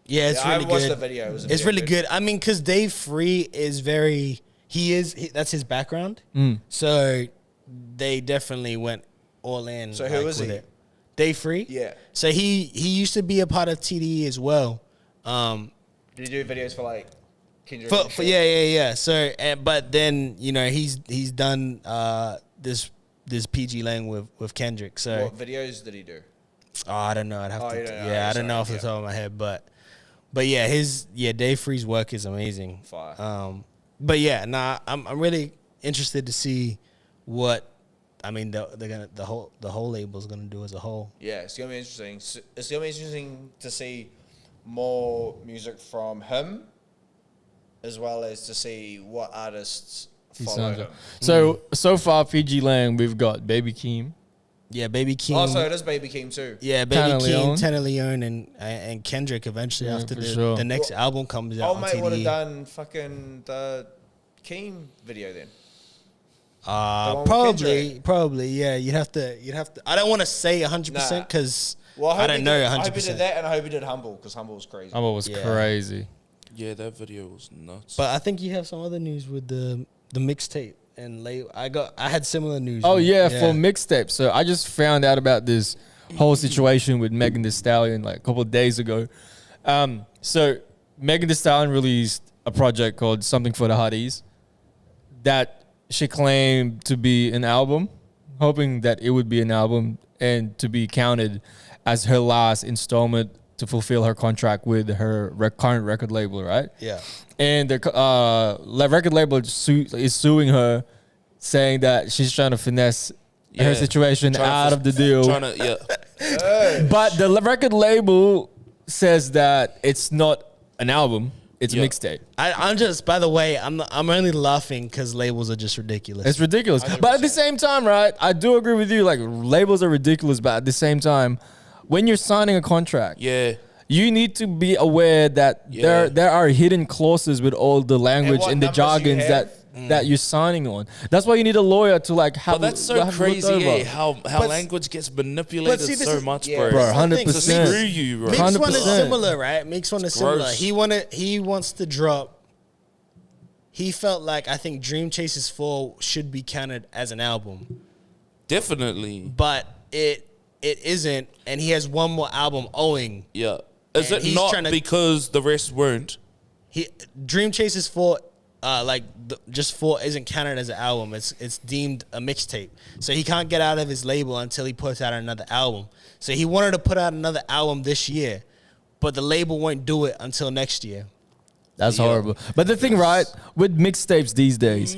Yeah, it's Yeah, really I watched good. the video. It was It's really good. I mean, because Dave Free is that's his background. So they definitely went all in. So who is with he? it. Dave Free? Yeah. So he used to be a part of TDE as well. Did he do videos for like Kendrick? and For shit? yeah. So but then he's done this PG Lang with Kendrick. So What videos did he do? I don't know. I'd have Oh, to. you don't know. Yeah, I Sorry, don't know off the yeah. top of my head, but yeah, Dave Free's work is amazing. Fire. But yeah, I'm really interested to see what the whole label's gonna do as a whole. Yeah, it's gonna be interesting. It's gonna be interesting to see more music from him, as well as to see what artists follow him. So far, PG Lang, we've got Baby Keem. Yeah, Baby Keem. Also, it is Baby Keem too. Yeah, Baby Tana Keem, Leone. Tana Leone, and Kendrick eventually Yeah, after for the sure. next album comes out Oh, on mate would have TDE. done fucking the Keem video then. one with Probably, yeah. You'd have to. I don't want to say 100% Nah. because Well, I don't know I hope he 100%. did that, and I hope he did Humble, because Humble was crazy. Oh, it was Yeah. crazy. Yeah, that video was nuts. But I think you have some other news with the mixtape and I had similar news. Oh yeah, for mixtape. So I just found out about this whole situation with Megan Thee Stallion like a couple of days ago. So Megan Thee Stallion released a project called Something for the Hotties that she claimed to be an album, hoping that it would be an album and to be counted as her last installment to fulfill her contract with her current record label, right? Yeah. And the record label is suing her, saying that she's trying to finesse her situation out of the deal. But the record label says that it's not an album; it's a mixtape. I'm just, by the way, I'm only laughing because labels are just ridiculous. It's ridiculous. 100%. But at the same time, right? I do agree with you. Like labels are ridiculous, but at the same time, when you're signing a contract, yeah. you need to be aware that there are hidden clauses with all the language what and the numbers you jargons have. that you're signing on. That's why you need a lawyer to like have. But that's so have looked crazy, over. eh? How language gets manipulated see, this so is- much, yeah. bro. Bro, 100%. Screw you, bro. Mix one is 100%. similar, right? Mix one is similar. gross. He wants to drop. He felt like I think Dream Chasers 4 should be counted as an album, Definitely. but it isn't, and he has one more album owing. Yeah. Is And it he's not trying to- because the rest weren't? Dream Chasers 4, just 4 isn't counted as an album. It's deemed a mixtape. So he can't get out of his label until he puts out another album. So he wanted to put out another album this year, but the label won't do it until next year. That's horrible. But the thing, right, with mixtapes these days,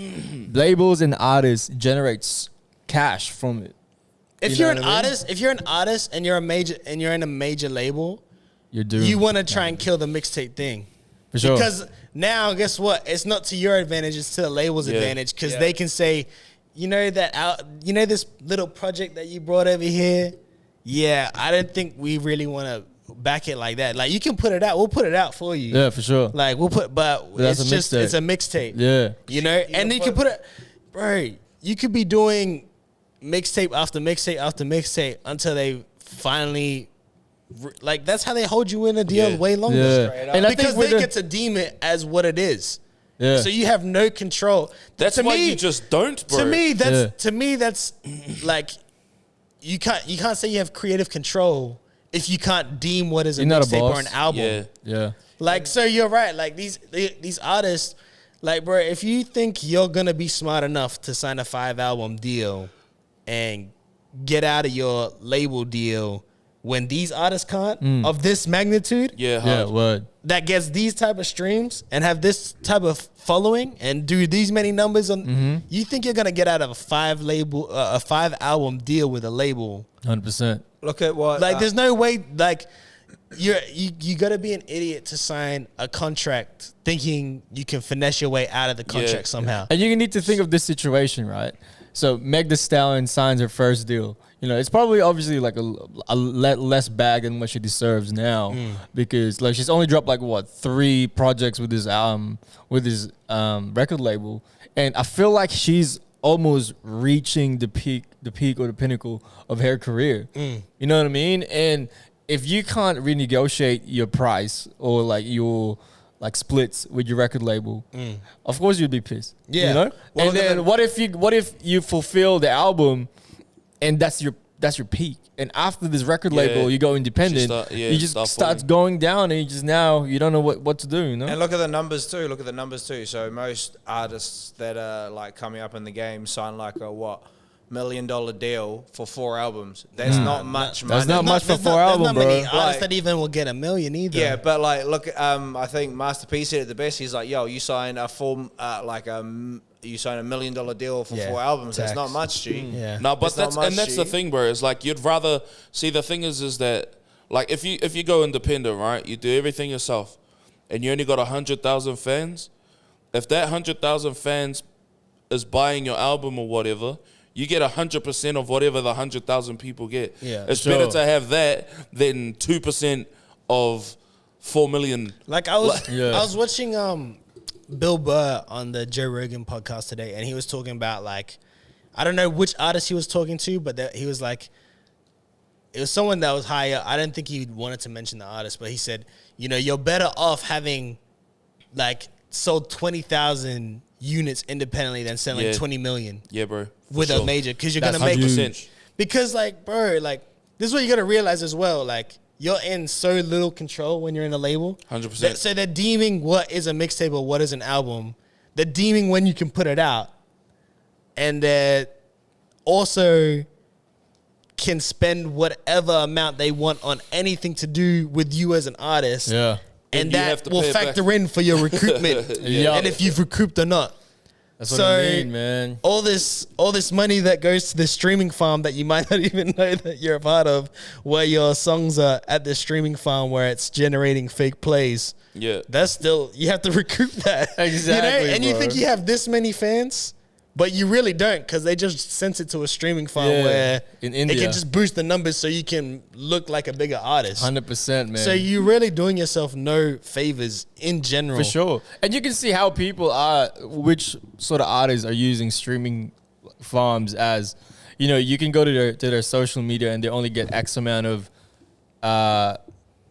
labels and artists generates cash from it. If you're an artist and you're in a major label, You're doing. you want to try and kill the mixtape thing. For sure. Because now, guess what? It's not to your advantage; it's to the label's advantage. Because they can say, this little project that you brought over here. Yeah, I didn't think we really want to back it like that. Like, you can put it out. We'll put it out for you. Yeah, for sure. Like, but that's it's a just mixtape. it's a mixtape. Yeah. And you can put it, bro. You could be doing mixtape after mixtape after mixtape until they finally. Like, that's how they hold you in a deal way longer. Yeah. And I because think they get to deem it as what it is. Yeah. So you have no control. That's to why me, you just don't, bro. To me that's like you can't say you have creative control if you can't deem what is a You're not a mixtape or boss. an album. Yeah. Yeah. Like, so you're right. Like, these artists, like, bro, if you think you're gonna be smart enough to sign a 5-album deal and get out of your label deal when these artists can't of this magnitude, Yeah, word. that gets these type of streams and have this type of following and do these many numbers on, you think you're gonna get out of a 5-album deal with a label? 100%. Look at what. Like, there's no way. Like, you gotta be an idiot to sign a contract thinking you can finesse your way out of the contract somehow. And you need to think of this situation, right? So Meg Thee Stallion signs her first deal. It's probably obviously like a less bag than what she deserves now because like she's only dropped like 3 projects with his record label, and I feel like she's almost reaching the peak or the pinnacle of her career. You know what I mean? And if you can't renegotiate your price or like your like splits with your record label, of course you'd be pissed. Yeah. Well, and then what if you fulfill the album and that's your peak, and after this record label you go independent, you just starts going down, and you don't know what to do. And look at the numbers too. So most artists that are like coming up in the game sign like a $1 million deal for 4 albums. That's not much money. That's not much for 4 albums, There's not many bro. artists that even will get $1 million either. Yeah, but like, look, I think Master P said it the best. He's like, "Yo, you sign a you sign $1 million deal for 4 albums. That's not much, G." Yeah. No, but That's not much, that's the G. thing, bro. It's like you'd rather see. The thing is that like if you go independent, right? You do everything yourself, and you only got 100,000 fans. If that 100,000 fans is buying your album or whatever, you get 100% of whatever the 100,000 people get. Yeah, it's better to have that than 2% of 4 million. Like, I was watching Bill Burr on the Joe Rogan podcast today, and he was talking about, like, I don't know which artist he was talking to, but he was like, it was someone that was higher. I didn't think he wanted to mention the artist, but he said, you're better off having like sold 20,000 units independently than selling 20 million. Yeah, bro. With a major, because you're gonna make 100%. Because, like, bro, like, this is what you gotta realize as well. Like, you're in so little control when you're in a label. 100%. So they're deeming what is a mixtape or what is an album. They're deeming when you can put it out, and they're also can spend whatever amount they want on anything to do with you as an artist. Yeah. And you have that to will pay it factor back. in for your recruitment. Yeah. And if you've recouped or not. That's what I mean, man. All this money that goes to the streaming farm that you might not even know that you're a part of, where your songs are at the streaming farm where it's generating fake plays. Yeah. That's still, you have to recoup that. Exactly, And you bro. think you have this many fans, but you really don't, because they just sent it to a streaming farm where in it India. can just boost the numbers so you can look like a bigger artist. 100%, man. So you're really doing yourself no favors in general. For sure. And you can see how people which sort of artists are using streaming farms as, you can go to their social media and they only get X amount of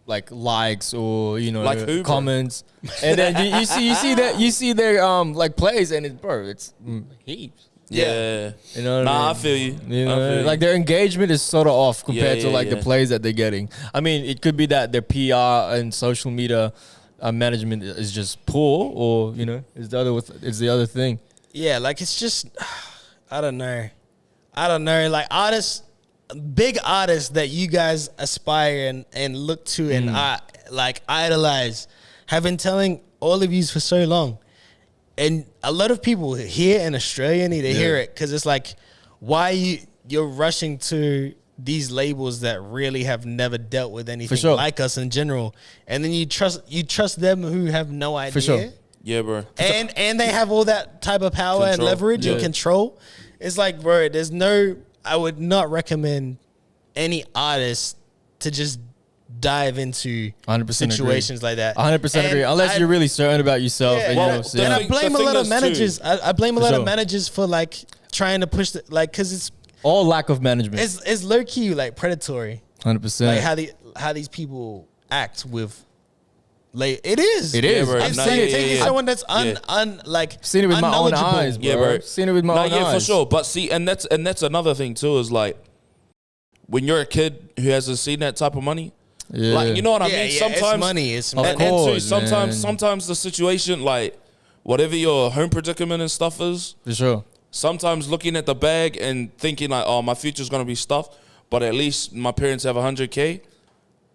like likes or, Like who, bro? comments. And then you see their like plays, and it's heaps. Yeah. You know what I Nah, mean? I feel you. You I know, feel you. like their engagement is sort of off compared Yeah, to yeah, like the yeah. plays that they're getting. I mean, it could be that their PR and social media management is just poor, or you know, is the other thing. Yeah, like it's just, I don't know. Like artists, big artists that you guys aspire and look to and like idolize, have been telling all of you for so long. And a lot of people here in Australia need to hear it, because it's like, why you're rushing to these labels that really have never dealt with anything sure. like us in general, and then you trust them who have no idea. For sure. Yeah, bro. And they have all that type of power and Control. leverage and Yeah. control. It's like, bro, I would not recommend any artist to just dive into 100% situations like that. 100% agree. Unless you're really certain about yourself Yeah. and Well, you know, the see- And I thing- blame the a lot thing of is, managers. too- I blame a For lot sure. of managers for like trying to push because it's all lack of management. it's low key like predatory. 100%. Like how these people act with. Like it is. It is. Yeah, bro. I've Nah, seen yeah, it. Taking yeah. someone that's Yeah. like Seen it with my own unknowledgeable. eyes, bro. Yeah, bro. Seen it with my own yeah, eyes. for sure. But see, and that's another thing too, is like when you're a kid who hasn't seen that type of money, Yeah. like you know what I Yeah, mean. yeah, Sometimes it's money. It's Of money. and too, course, sometimes man. the situation, like whatever your home predicament and stuff is, For sure. sometimes looking at the bag and thinking like, oh, my future's gonna be stuffed, but at least my parents have 100K.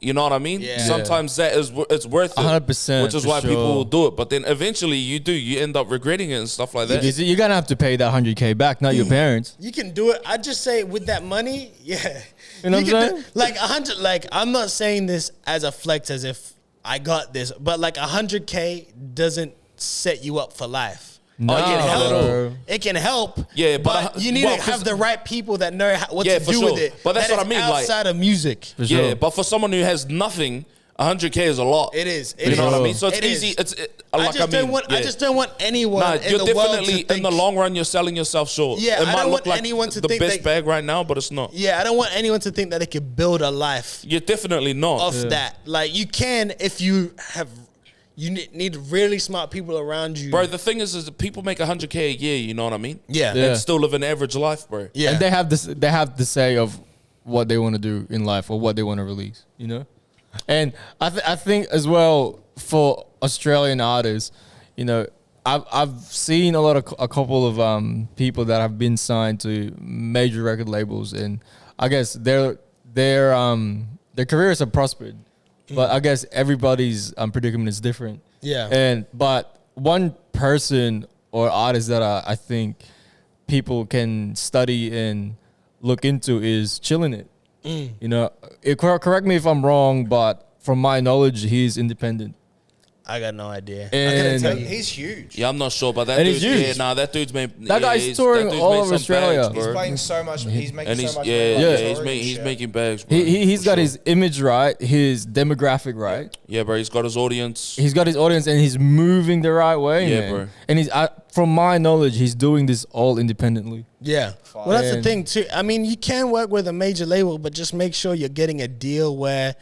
You know what I mean? Yeah. Sometimes that is it's worth it, 100%, which is for why people sure. will do it. But then eventually you end up regretting it and stuff like that. Because you're gonna have to pay that 100K back, not your parents. You can do it. I just say with that money, yeah. You know what I'm can saying? like 100. Like I'm not saying this as a flex, as if I got this, but like 100K doesn't set you up for life. No, It can help. bro. It can help. Yeah, but you need well, to have 'cause- the right people that know what Yeah, to for do sure. with it. But that's that what is I mean, like- outside of music. For Yeah, sure. but for someone who has nothing, 100K is a lot. It is. You know what I sure. mean? So it's It is. easy. I just don't want anyone Nah, in you're the world to definitely think, in the long run you're selling yourself short. Yeah, it I might don't look want like anyone to the think best they- bag right now, but it's not. Yeah, I don't want anyone to think that they could build a life You're definitely not. off that. Like you can if you have. You need really smart people around you, Bro, the thing is that people make 100K a year. You know what I mean? Yeah. Yeah. And still live an average life, bro. Yeah. And they have this. They have the say of what they want to do in life or what they want to release. You know, and I think as well for Australian artists, you know, I've seen a couple of people that have been signed to major record labels, and I guess their careers have prospered, but I guess everybody's predicament is different. Yeah. But one person or artist that I think people can study and look into is Chillin' It. You know, correct me if I'm wrong, but from my knowledge, he's independent. I got no idea. And He's huge. Yeah, I'm not sure, but that And dude, he's huge. yeah, nah, that dude's made. That yeah, guy's he's- touring that dude's all made over some Australia. bags, He's bro. playing so much. He's making And he's so much yeah, money. yeah, on he's touring and he's shit. making bags, bro. he's For got sure. his image right, his demographic right. Yeah, bro, he's got his audience. He's got his audience and he's moving the right way. Yeah, man. bro. And from my knowledge, he's doing this all independently. Yeah. Well, that's the And- thing too. I mean, you can work with a major label, but just make sure you're getting a deal where,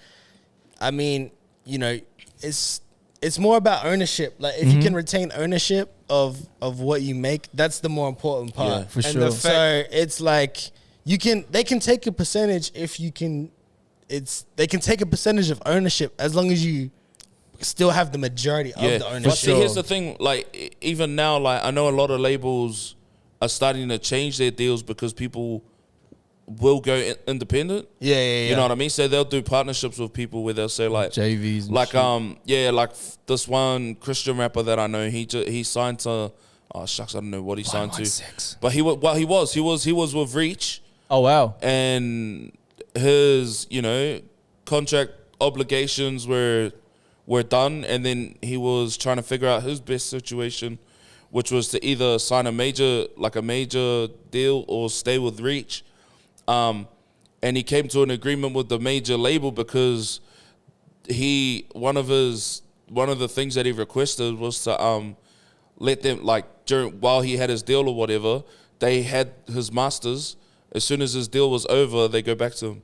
I mean, you know, it's more about ownership. Like if you can retain ownership of what you make, that's the more important part. Yeah, for And sure. the So it's like they can take a percentage if you can. They can take a percentage of ownership as long as you still have the majority of the But ownership. see, here's the thing. Like, even now, like I know a lot of labels are starting to change their deals because people will go independent. Yeah, yeah, yeah. You know what I mean? So they'll do partnerships with people where they'll say like JVs and like shit. like this one Christian rapper that I know, he signed to oh shucks, I don't know what he signed to. 116. But he was with Reach, Oh wow. and his, you know, contract obligations were done, and then he was trying to figure out his best situation, which was to either sign a major deal or stay with Reach. And he came to an agreement with the major label because one of the things that he requested was to let them, like, while he had his deal or whatever, they had his masters. As soon as his deal was over, they go back to him.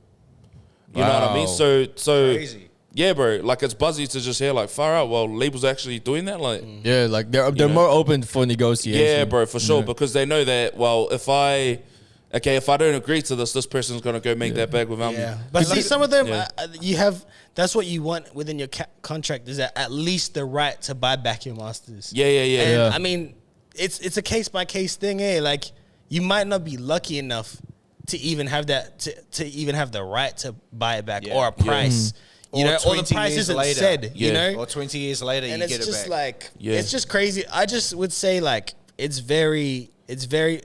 You know what I mean? Wow. So Crazy. Yeah, bro. Like, it's buzzy to just hear, like, far out. Well, labels actually doing that, like. Yeah, like they're know? more open for negotiation. Yeah, bro, for sure. Because they know that, well, if I don't agree to this person's going to go make that bag without me. But see, some of them, you have, that's what you want within your contract, is that at least the right to buy back your masters. Yeah. I mean, it's a case by case thing, eh? Like, you might not be lucky enough to even have that, to even have the right to buy it back or a price. You know, or the price isn't said, you know? Or 20 years later, and you get it back. And it's just like, it's just crazy. I just would say, like, it's very,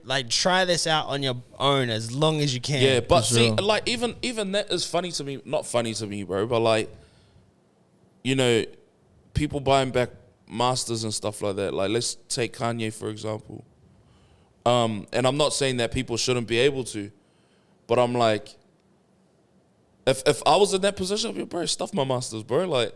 like, try this out on your own as long as you can. Yeah, but see, like, even that is funny to me. Not funny to me, bro, but, like, you know, people buying back masters and stuff like that. Like, let's take Kanye, for example. And I'm not saying that people shouldn't be able to, but I'm like, if I was in that position, I'd be, bro, stuff my masters, bro. Like,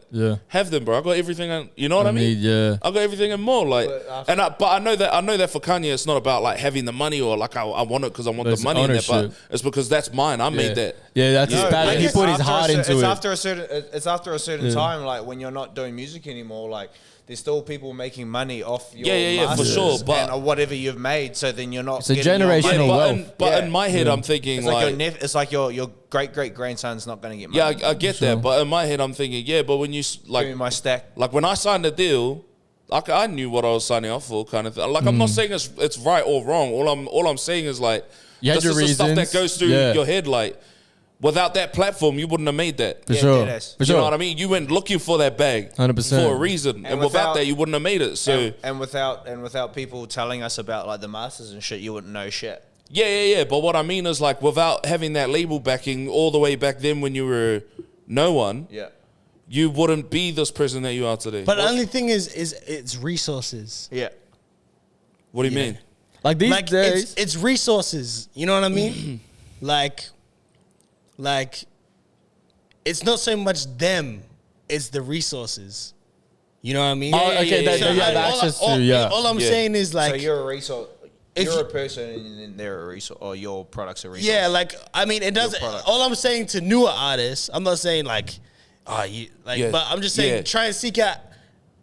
have them, bro. I got everything. You know what I mean? Yeah. I got everything and more. Like, but I know that for Kanye, it's not about like having the money or like I want it because I want the money in there. But it's because that's mine. I made that. Yeah, that's his passion. He put his heart into it. It's after a certain time, like when you're not doing music anymore, like. There's still people making money off your masters for sure, but or whatever you've made. So then you're not. It's a generational wealth. But in my head, I'm thinking it's like your great grandson's not going to get money. Yeah, I get that, but in my head, I'm thinking, but when you like give me my stack, like when I signed the deal, like I knew what I was signing up for, kind of thing. Like I'm not saying it's right or wrong. All I'm saying is like this is the stuff that goes through your head, like. Without that platform, you wouldn't have made that. For sure. You know what I mean? You went looking for that bag 100%. for a reason. And without that, you wouldn't have made it. So and without people telling us about like the masters and shit, you wouldn't know shit. Yeah. But what I mean is like without having that label backing all the way back then when you were no one, you wouldn't be this person that you are today. But the only thing is it's resources. Yeah. What do you mean? Like these days, it's resources. You know what I mean? Like, it's not so much them, it's the resources. You know what I mean? All I'm saying is like... So you're a resource... You're a person and they're a resource, or your product's a resource. Yeah, like, I mean, it doesn't... All I'm saying to newer artists, I'm not saying like, but I'm just saying try and seek out...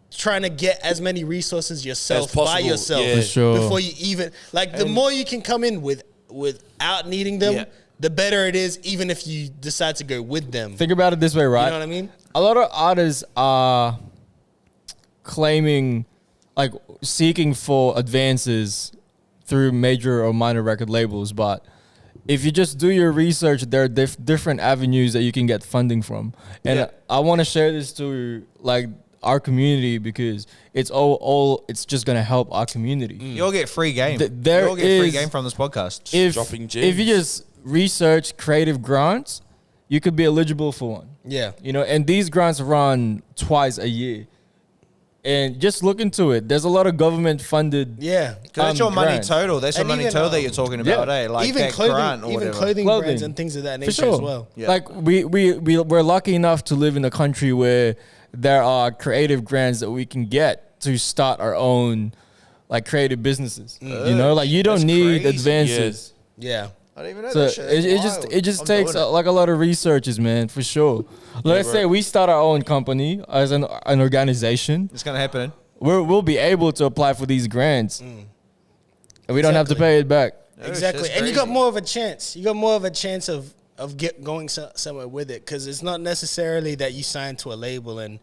Trying to get as many resources yourself by yourself before you even... Like, the more you can come in without needing them... Yeah. The better it is, even if you decide to go with them. Think about it this way, right? You know what I mean? A lot of artists are claiming, like, seeking for advances through major or minor record labels. But if you just do your research, there are different avenues that you can get funding from. And I want to share this to, like, our community because it's it's just going to help our community. You'll get free game. You'll get free game from this podcast. If you just research creative grants, you could be eligible for one. Yeah. You know, and these grants run twice a year. And just look into it. There's a lot of government funded. Yeah. That's your money total. That's your money total that you're talking about, eh? Like even clothing brands and things of that nature as well. Yeah. Like we're lucky enough to live in a country where there are creative grants that we can get to start our own like creative businesses. You know, like you don't need advances. Yeah. I don't even know so that shit. it just takes like a lot of researches, man, for sure. Let's say we start our own company as an organization. It's gonna happen. We'll be able to apply for these grants, and we don't have to pay it back. Exactly, and you got more of a chance. You got more of a chance of going somewhere with it because it's not necessarily that you sign to a label and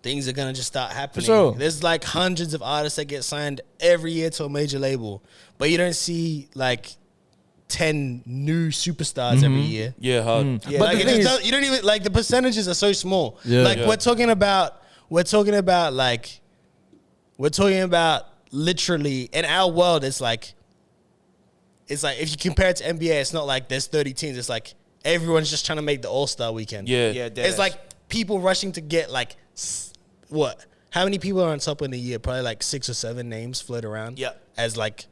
things are gonna just start happening. For sure. There's like hundreds of artists that get signed every year to a major label, but you don't see like 10 new superstars every year. Yeah, hard. Yeah, but like you don't even like the percentages are so small. Yeah. Like we're talking about literally in our world. It's like if you compare it to NBA, it's not like there's 30 teams. It's like everyone's just trying to make the All-Star weekend. Yeah. It's like people rushing to get like what? How many people are on top in a year? Probably like 6 or 7 names float around. Yeah. As like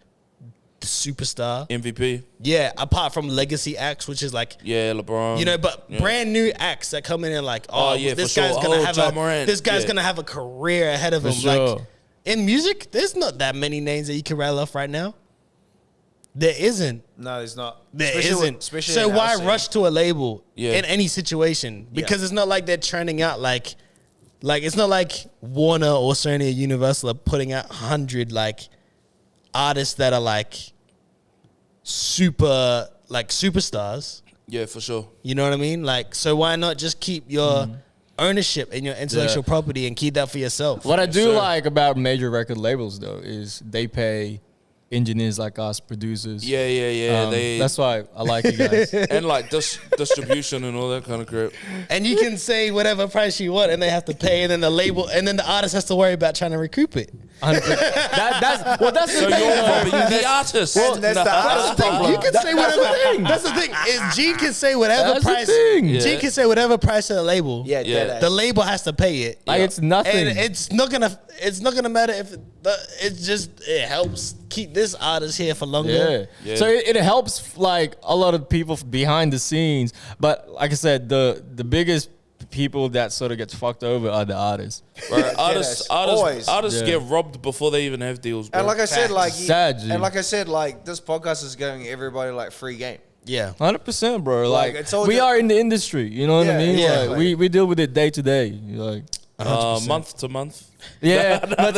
the superstar. MVP. Yeah, apart from legacy acts, which is like LeBron. You know, but brand new acts that come in and like, this for guy's sure. gonna have Morant. gonna have a career ahead of him. sure. Like in music, there's not that many names that you can rattle off right now. There isn't. No, there's not. There Especially isn't. especially So in our why scene. rush to a label Yeah. in any situation? Because it's not like they're churning out like it's not like Warner or Sony or Universal are putting out 100 like artists that are like superstars. Yeah, for sure. You know what I mean? Like, so why not just keep your ownership and your intellectual property and keep that for yourself? What I do sir. like about major record labels though is they pay engineers like us, producers. Yeah. That's why I like you guys. and like distribution and all that kind of crap. And you can say whatever price you want, and they have to pay, and then the label, and then the artist has to worry about trying to recoup it. 100%. That's the So thing. you're robbing the artist. And that's the hardest problem. You can say whatever. That's the thing. Is Gene can say whatever That's the price. thing. Yeah. Gene can say whatever price to the label. Yeah, Yeah. dead ass. The label has to pay it. Like it's nothing. And it's not gonna matter if it helps keep this artist here for longer. Yeah. So it helps like a lot of people behind the scenes, but like I said, the biggest people that sort of gets fucked over are the artists. Right. Artists Always. artists Yeah. get robbed before they even have deals, bro. And like I said, like Sad, G. and like I said, like this podcast is giving everybody like free game. Yeah. 100%, bro. Like, Like it's all we just- are in the industry, you know what I Yeah, mean? yeah. Like, we deal with it day to day. Like, month to month. yeah, but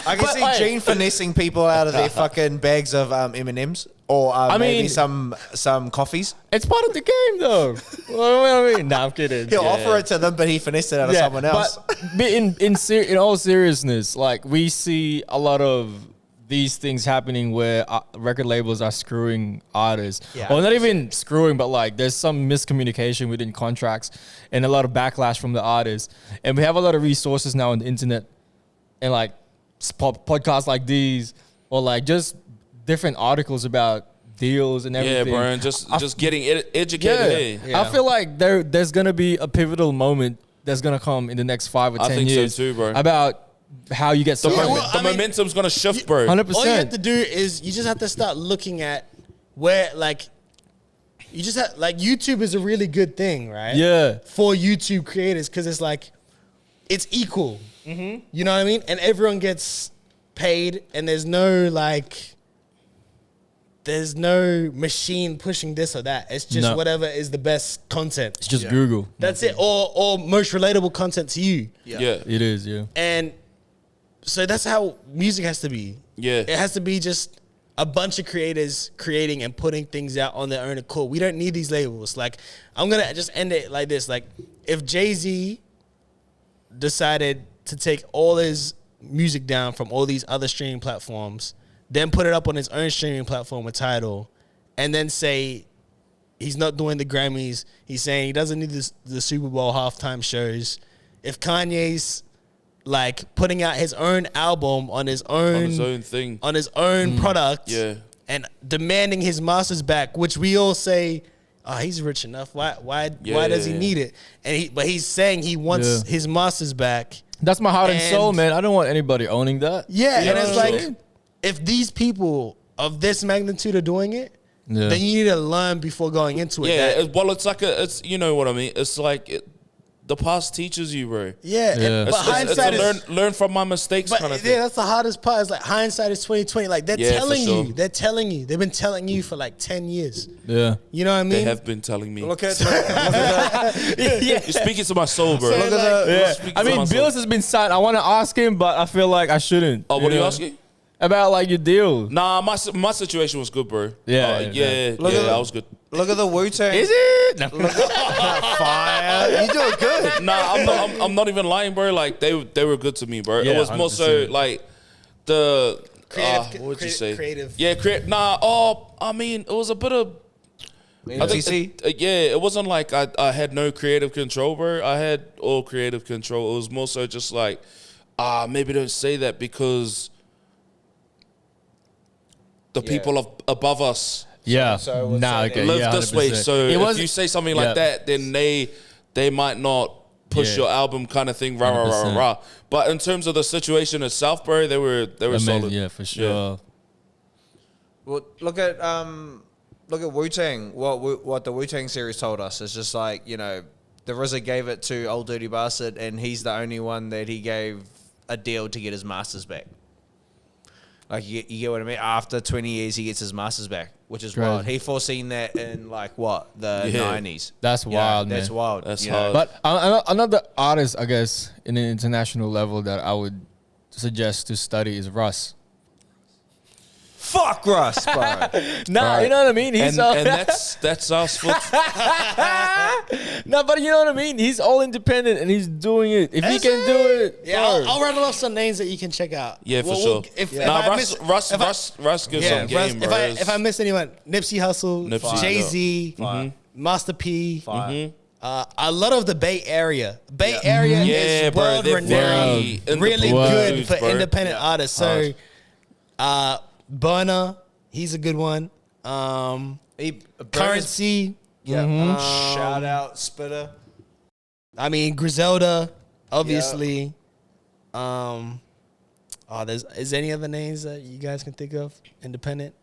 I can see hey. Gene finessing people out of their fucking bags of M&Ms or maybe mean- some coffees. it's part of the game, though. What do I mean? Nah, I'm kidding. He'll offer it to them, but he finessed it out of someone else. But in all seriousness, like we see a lot of these things happening where record labels are screwing artists, Yeah. or not even screwing, but like there's some miscommunication within contracts and a lot of backlash from the artists. And we have a lot of resources now on the internet, and like podcasts like these, or like just different articles about deals and Yeah, everything. bro. And just getting educated. Hey. I feel like there's gonna be a pivotal moment that's gonna come in the next 5 or 10 I think so years too, bro. about how you get The, so the momentum's gonna shift, bro. 100%. All you have to do is you just have to start looking at where you just have YouTube is a really good thing, right? Yeah. For YouTube creators, because it's like it's equal. Mm-hmm. You know what I mean? And everyone gets paid, and there's no machine pushing this or that. It's just No. whatever is the best content. It's just Google. That's it, or most relatable content to you. Yeah. It is, yeah. And so that's how music has to be. Yeah. It has to be just a bunch of creators creating and putting things out on their own accord. We don't need these labels. Like, I'm going to just end it like this. Like, if Jay-Z decided to take all his music down from all these other streaming platforms, then put it up on his own streaming platform with Tidal, and then say he's not doing the Grammys, he's saying he doesn't need the Super Bowl halftime shows. If Kanye's like putting out his own album on his own thing. on his own product, Yeah. and demanding his masters back, which we all say, oh, he's rich enough. Why does he yeah. need it? But he's saying he wants Yeah. his masters back. That's my heart and soul, And- man. I don't want anybody owning that. Yeah, You and know it's what I'm like saying? if these people of this magnitude are doing it, Yeah. then you need to learn before going into it. Yeah. that- Well, it's like it's you know what I mean. It's like the past teaches you, bro. yeah. Yeah. And, but It's a hindsight is. learn from my mistakes But kind of yeah, thing. that's the hardest part. Is like hindsight is 2020. Like they're Yeah, for telling sure. you, they're telling you, they've been telling you for like 10 years. Yeah. You know what I mean? They have been telling me. Look at You're speaking to my soul, bro. So, look at the Yeah. Speak I to mean, my soul. Bills has been signed. I want to ask him, but I feel like I shouldn't. Oh, what are you know? asking? About like your deal. Nah, my situation was good, bro. Yeah, yeah, Look at I that. was good. look at the Wu-Tang. Is it? No. Fire? You doing good. Nah, I'm not even lying, bro. Like they were good to me, bro. Yeah, it was more so 100%. like the Creative- what would you say? creative. Yeah, creative. Nah, I mean, it was a bit of. I think MTC? yeah, it wasn't like I had no creative control, bro. I had all creative control. It was more so just like, maybe don't say that because the people above us Yeah. So what's nah, that okay. then? live yeah, this way. 100%. So It if was- you say something like yeah. that, then they might not push Yeah. your album kind of thing, rah, rah, rah, 100%. rah. But in terms of the situation itself, bro, they were Amazing, solid. yeah, for sure. Well, look at Wu-Tang. What the Wu-Tang series told us is just like, you know, the RZA gave it to Old Dirty Bastard, and he's the only one that he gave a deal to get his masters back. Like you get what I mean? After 20 years, he gets his masters back, which is Crazy. wild. He foreseen that in like what the Yeah. 90s. That's wild, That's man. wild. That's you know? hard. But another artist, I guess, in an international level that I would suggest to study is Russ. Fuck Russ, bro. Nah, you know what I mean? He's and that's us. no, but you know what I mean? He's all independent and he's doing it. If he can do it, Yeah, bro. I'll rattle off some names that you can check out. Yeah, for Well, sure. If Nah, I miss- if I- Russ gives some game, bro. if I miss anyone, Nipsey Hussle, Nipsey, Jay Z, Master P, a lot of the Bay Area. Bay Area Yeah, is bro, world they're renowned, very really independent good dudes, for bro. independent artists. So, Burner, he's a good one. Currency, Yeah. Shout out Spitter. I mean Griselda, obviously. Is any other names that you guys can think of? Independent.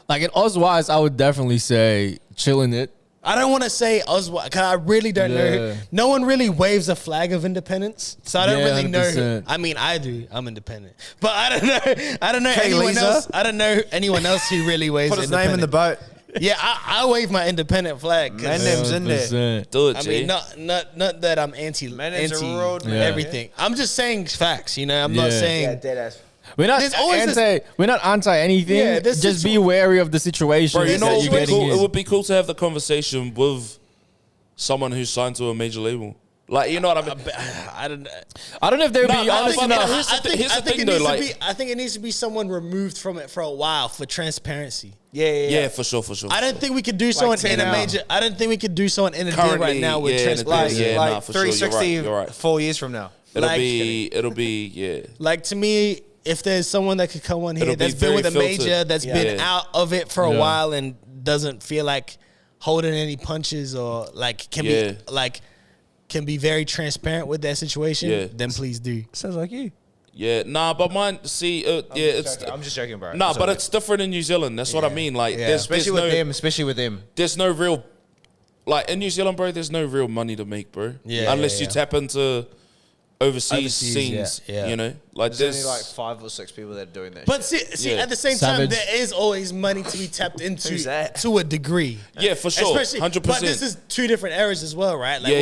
Like in Oz-wise, I would definitely say Chillin' It. I don't want to say Oswald because I really don't know. Yeah. No one really waves a flag of independence, so I don't Yeah, really know. 100%. I mean, I do. I'm independent, but I don't know. I don't know Hey, anyone Lisa. else. I don't know anyone else who really waves. Put his name in the independent. boat. Yeah, I wave my independent flag. 'Cause, My name's in there. 100%. Do it, I G. mean, not that I'm anti name's a road man. everything. I'm just saying facts. You know, I'm not Yeah. saying. Yeah, dead ass. We're not There's always anti. We're not anti anything. Yeah, this just be situ- wary of the situation Bro, you that know, you're getting it in. would be cool to have the conversation with someone who's signed to a major label. Like, you know what I mean? I don't. I don't know if they would No, be no, honest but enough. here's the thing, it though, needs like- to be. I think it needs to be someone removed from it for a while for transparency. Yeah, for sure. I don't think we could do someone in a 10 major. I don't think we could do someone in a deal Currently, right now with yeah, in a transparency. deal, yeah. Like nah, for sure, you're right, 360 you're right. 4 years from now. It'll be, yeah. Like to me, if there's someone that could come on here It'll be that's been with a very major, filtered. that's Yeah. been out of it for a Yeah. while and doesn't feel like holding any punches or like can Yeah. be like can be very transparent with that situation, Yeah. then please do. Sounds like you. Yeah, nah, but mine, see, I'm just joking, bro. Nah, It's but all it's different in New Zealand. That's what I mean. Like, Yeah. there's especially with them. There's no real, like, in New Zealand, bro, there's no real money to make, bro. Yeah, Unless yeah, you tap into overseas Overseas, scenes, yeah. you know? Like, There's there's, only like 5 or 6 people that are doing that. But shit. see, Yeah. at the same Savage. time, there is always money to be tapped into Who's that? to a degree. yeah, for sure, Especially, 100%. but this is two different eras as well, right? Like Yeah,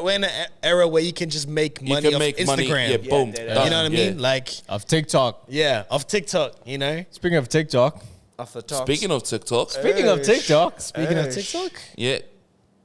we're in an era where you can just make you money can off make Instagram. money, yeah, boom. dead done, ass. You know what I yeah. mean? Like, Of TikTok. yeah, off TikTok. You know, Speaking of TikTok. off the top. Speaking of TikTok, Speaking of TikTok. speaking of Eish. TikTok, yeah,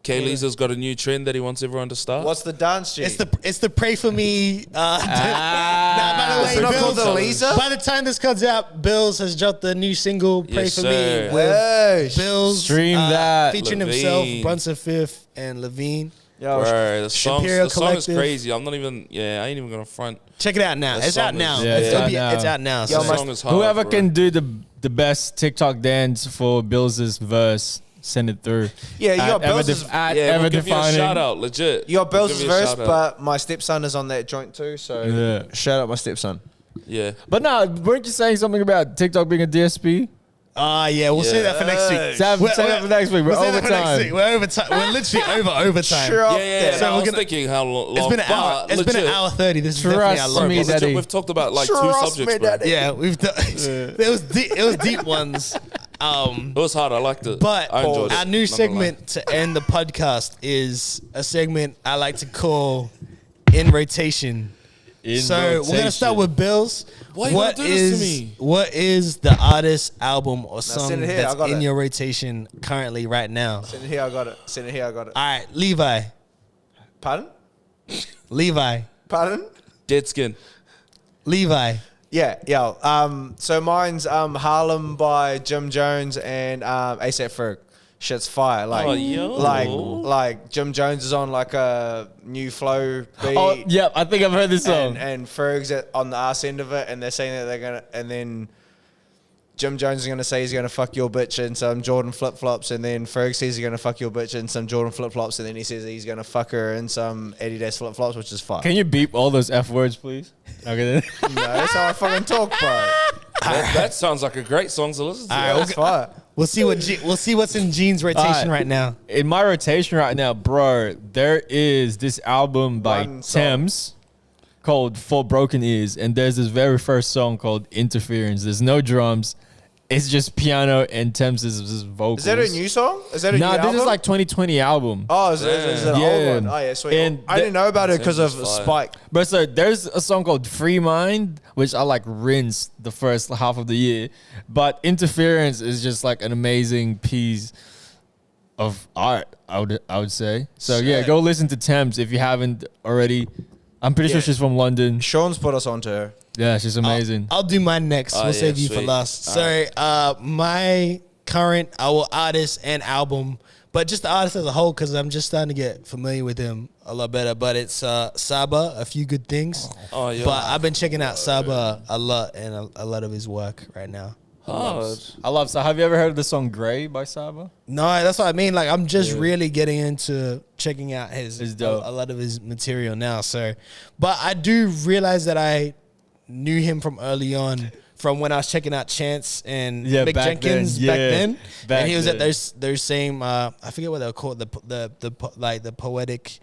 Kaylee's has got a new trend that he wants everyone to start. What's the dance, G? it's the pray for me. Nah, by the way, Is it not called Bills- the Lisa? By the time this comes out, Bills has dropped the new single "Pray Yes, for sir. Me" with Eish. Bills Stream that. featuring Levine. himself, Brunson Fifth, and Levine. Yo, Bro, the song Shapiro is Collective. crazy. I'm not even, I ain't even gonna front. Check it out now. The It's out song now. is- Yeah, It's, it's it'll out be- now. it's out now. The So song is hard, Whoever bro. can do the best TikTok dance for Bills' verse, send it through. Yeah, you got Bills' at Yeah, ever we'll give you a defining. shout out, legit. You got We'll Bills' give you a verse, shout out. but my stepson is on that joint too, so Yeah. shout out my stepson. Yeah. But no, weren't you saying something about TikTok being a DSP? yeah, we'll say that for next week. Say that for next week. We're We'll say that for next overtime. week. We're overtime. We're literally over overtime. Sure. Yeah, So so I we're was gonna- thinking how long. It's been an hour. but It's been an legit, hour 30. This is Trust definitely our me, long. bro, legit, Daddy. we've talked about like two Trust subjects, me, bro. Daddy. Yeah, we've done. It was deep ones. It was hard. I liked it. But I enjoyed our it. new Not gonna lie. segment to end the podcast is a segment I like to call "In Rotation." So we're gonna start with Bills. Why you gotta do this to me? What is the artist, album, or song send it here, I that's got in it. your rotation currently right now? Send it here, I got it. Send it here, I got it. All right, Levi. Pardon? Levi. Pardon? Dead skin. Levi. Yeah. So mine's Harlem by Jim Jones and ASAP Ferg. Shit's fire. Like, Oh, yo. like Jim Jones is on like a new flow beat. Oh, yeah, I think I've heard this song. And Ferg's on the arse end of it, and they're saying that they're gonna, and then Jim Jones is gonna say he's gonna fuck your bitch in some Jordan flip flops, and then Ferg says he's gonna fuck your bitch in some Jordan flip flops, and then he says he's gonna fuck her in some Adidas flip flops, which is fire. Can you beep all those F words, please? Okay. No, that's how I fucking talk, bro. That sounds like a great song to listen to. All right, That's fire. we'll see we'll see what's in Gene's rotation All right. right now. In my rotation right now, bro, there is this album by One song. Thames called For Broken Ears, and there's this very first song called Interference. There's no drums. It's just piano and Thames' vocals. Is that a new song? Is that a new Nah, album? this is like 2020 album. Oh, is it an Yeah. old one? Oh, yeah, sweet. And I didn't know about it because of Sounds fire. Spike. But so there's a song called Free Mind, which I like rinsed the first half of the year. But Interference is just like an amazing piece of art, I would say. So yeah, go listen to Thames if you haven't already. I'm pretty sure Yeah. she's from London. Sean's put us onto her. Yeah, she's amazing. I'll do mine next. Oh, We'll yeah, save you for sweet. last. All So, my current artist and album, but just the artist as a whole, because I'm just starting to get familiar with him a lot better. But it's Saba, A Few Good Things. Oh, yeah. But I've been checking out Saba a lot and a lot of his work right now. Hard. I love. So have you ever heard of the song Grey by Saba? No, that's what I mean. Like, I'm just really getting into checking out It's a dope. lot of his material now. So, but I do realize that I knew him from early on, from when I was checking out Chance and Yeah, Mick back Jenkins then. back Yeah, then. back And he was then. at those same I forget what they were called, the poetic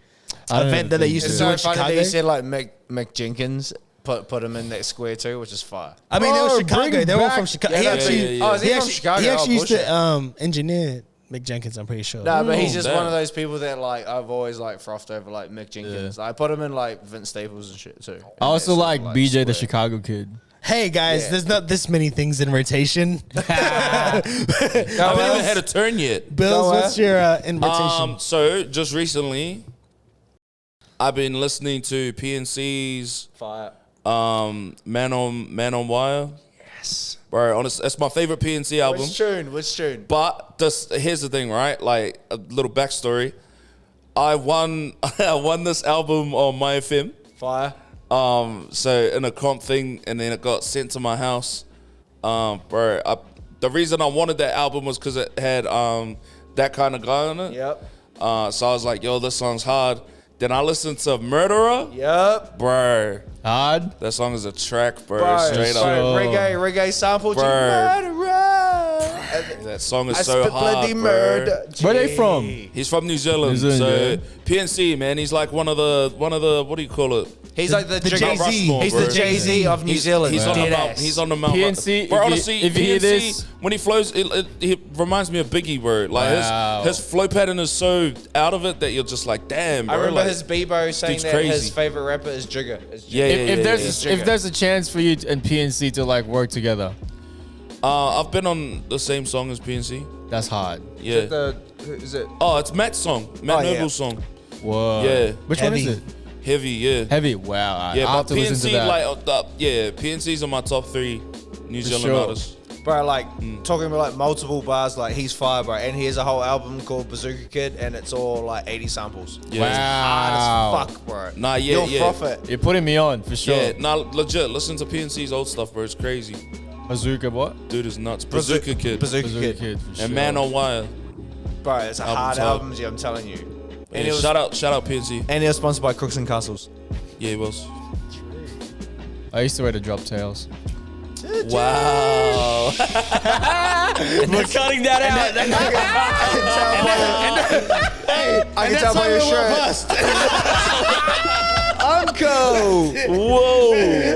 I don't event that they think used It's to so do in funny that Chicago. you said like Mick Jenkins put him in that square too, which is fire. I mean, they were Bro, Chicago. bring They were back- from Chicago. Yeah, he that's actually, it. Oh, is he from actually- Chicago? He actually Oh, used to bullshit. engineer Mick Jenkins. I'm pretty sure. No, but he's Oh, just damn. one of those people that like I've always like frothed over like Mick Jenkins. I put him in like Vince Staples and shit too. I also And like that's BJ the square. Chicago Kid. Hey guys, Yeah. there's not this many things in rotation. I haven't even had a turn yet. Bills, what's your in rotation? So just recently, I've been listening to PNC's Fire. Man on Wire. Yes. Bro, honest, that's my favorite PNC album. Which tune? Which tune? But here's the thing, right? Like a little backstory. I won this album on my FM. Fire. So in a comp thing, and then it got sent to my house. Bro, the reason I wanted that album was because it had that kind of guy on it. Yep. So I was like, yo, this song's hard. Then I listened to Murderer. Yep. Bro, Hard. that song is a track, bro. Bro, Straight bro, up. reggae sample. Bro. Murderer. That song is I so spit hard, bloody bro. murder. Where they from? He's from New Zealand. New Zealand, so yeah. PNC, man, he's like one of the what do you call it? He's like the Jay-Z. Jay-Z. He's bro. the Jay-Z of New Zealand. He's on the Dead mount. ass. He's on the mount. PNC, Bro, if you- honestly, if you hear PNC, this- when he flows, it reminds me of Biggie, bro. Like Wow. his flow pattern is so out of it that you're just like, damn, bro. I remember like, his Bebo saying dude's that crazy. his favorite rapper is Jigga. Yeah, If there's It's if Jigga. there's a chance for you and PNC to like work together, I've been on the same song as PNC. that's hard. Yeah. Is it? Oh, it's Matt's song. Matt Oh, yeah. Noble's song. Whoa. Yeah. Which one is Heavy. it? Heavy, yeah. Heavy. Wow. Yeah, I'll have but to listen to PNC, that. like, PNC's on my top 3 New Zealand sure. artists. Bro, like talking about like multiple bars, like he's fire, bro. And he has a whole album called Bazooka Kid, and it's all like 80 samples. Yeah. Wow. Hard as fuck, bro. Nah, yeah, You'll yeah. froth it. You're putting me on for sure. Yeah, nah, legit. Listen to PNC's old stuff, bro. It's crazy. Bazooka what? Dude is nuts. Bazooka Kid. Bazooka Bazooka Kid. Kid for sure. And Man on Wire. Bro, it's a Album's hard hard. album, yeah, I'm telling you. Yeah, it was- shout out PNC. And it was sponsored by Crooks and Castles. Yeah, it was. I used to wear the drop tails. Wow. We're cutting that out. I can tell by your shirt. Uncle! Whoa.